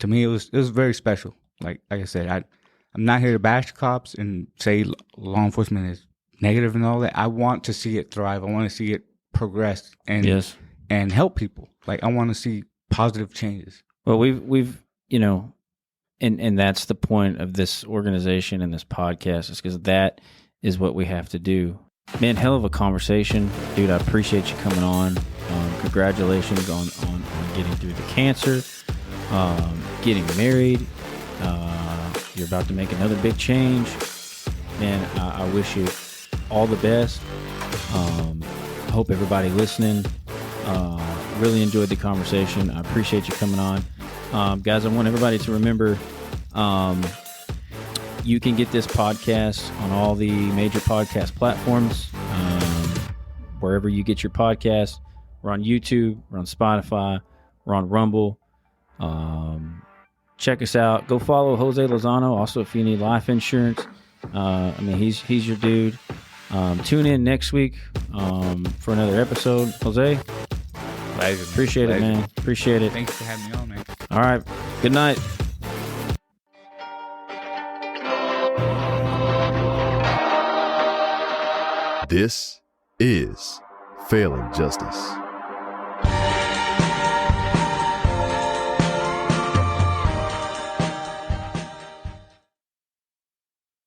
to me, it was very special. Like I said, I'm not here to bash cops and say law enforcement is negative and all that. I want to see it thrive. I want to see it progress and help people. Like I want to see positive changes. Well, we've and that's the point of this organization and this podcast is because that is what we have to do. Man, hell of a conversation. Dude, I appreciate you coming on. Congratulations on getting through the cancer, getting married. You're about to make another big change. Man, I wish you all the best. I hope everybody listening really enjoyed the conversation. I appreciate you coming on. Guys, I want everybody to remember you can get this podcast on all the major podcast platforms. Wherever you get your podcasts, we're on YouTube, we're on Spotify, we're on Rumble. Check us out. Go follow Jose Lozano. Also, if you need life insurance, he's your dude. Tune in next week for another episode. Jose, appreciate it, man. Appreciate it. Thanks for having me on, man. All right. Good night. This is Failing Justice.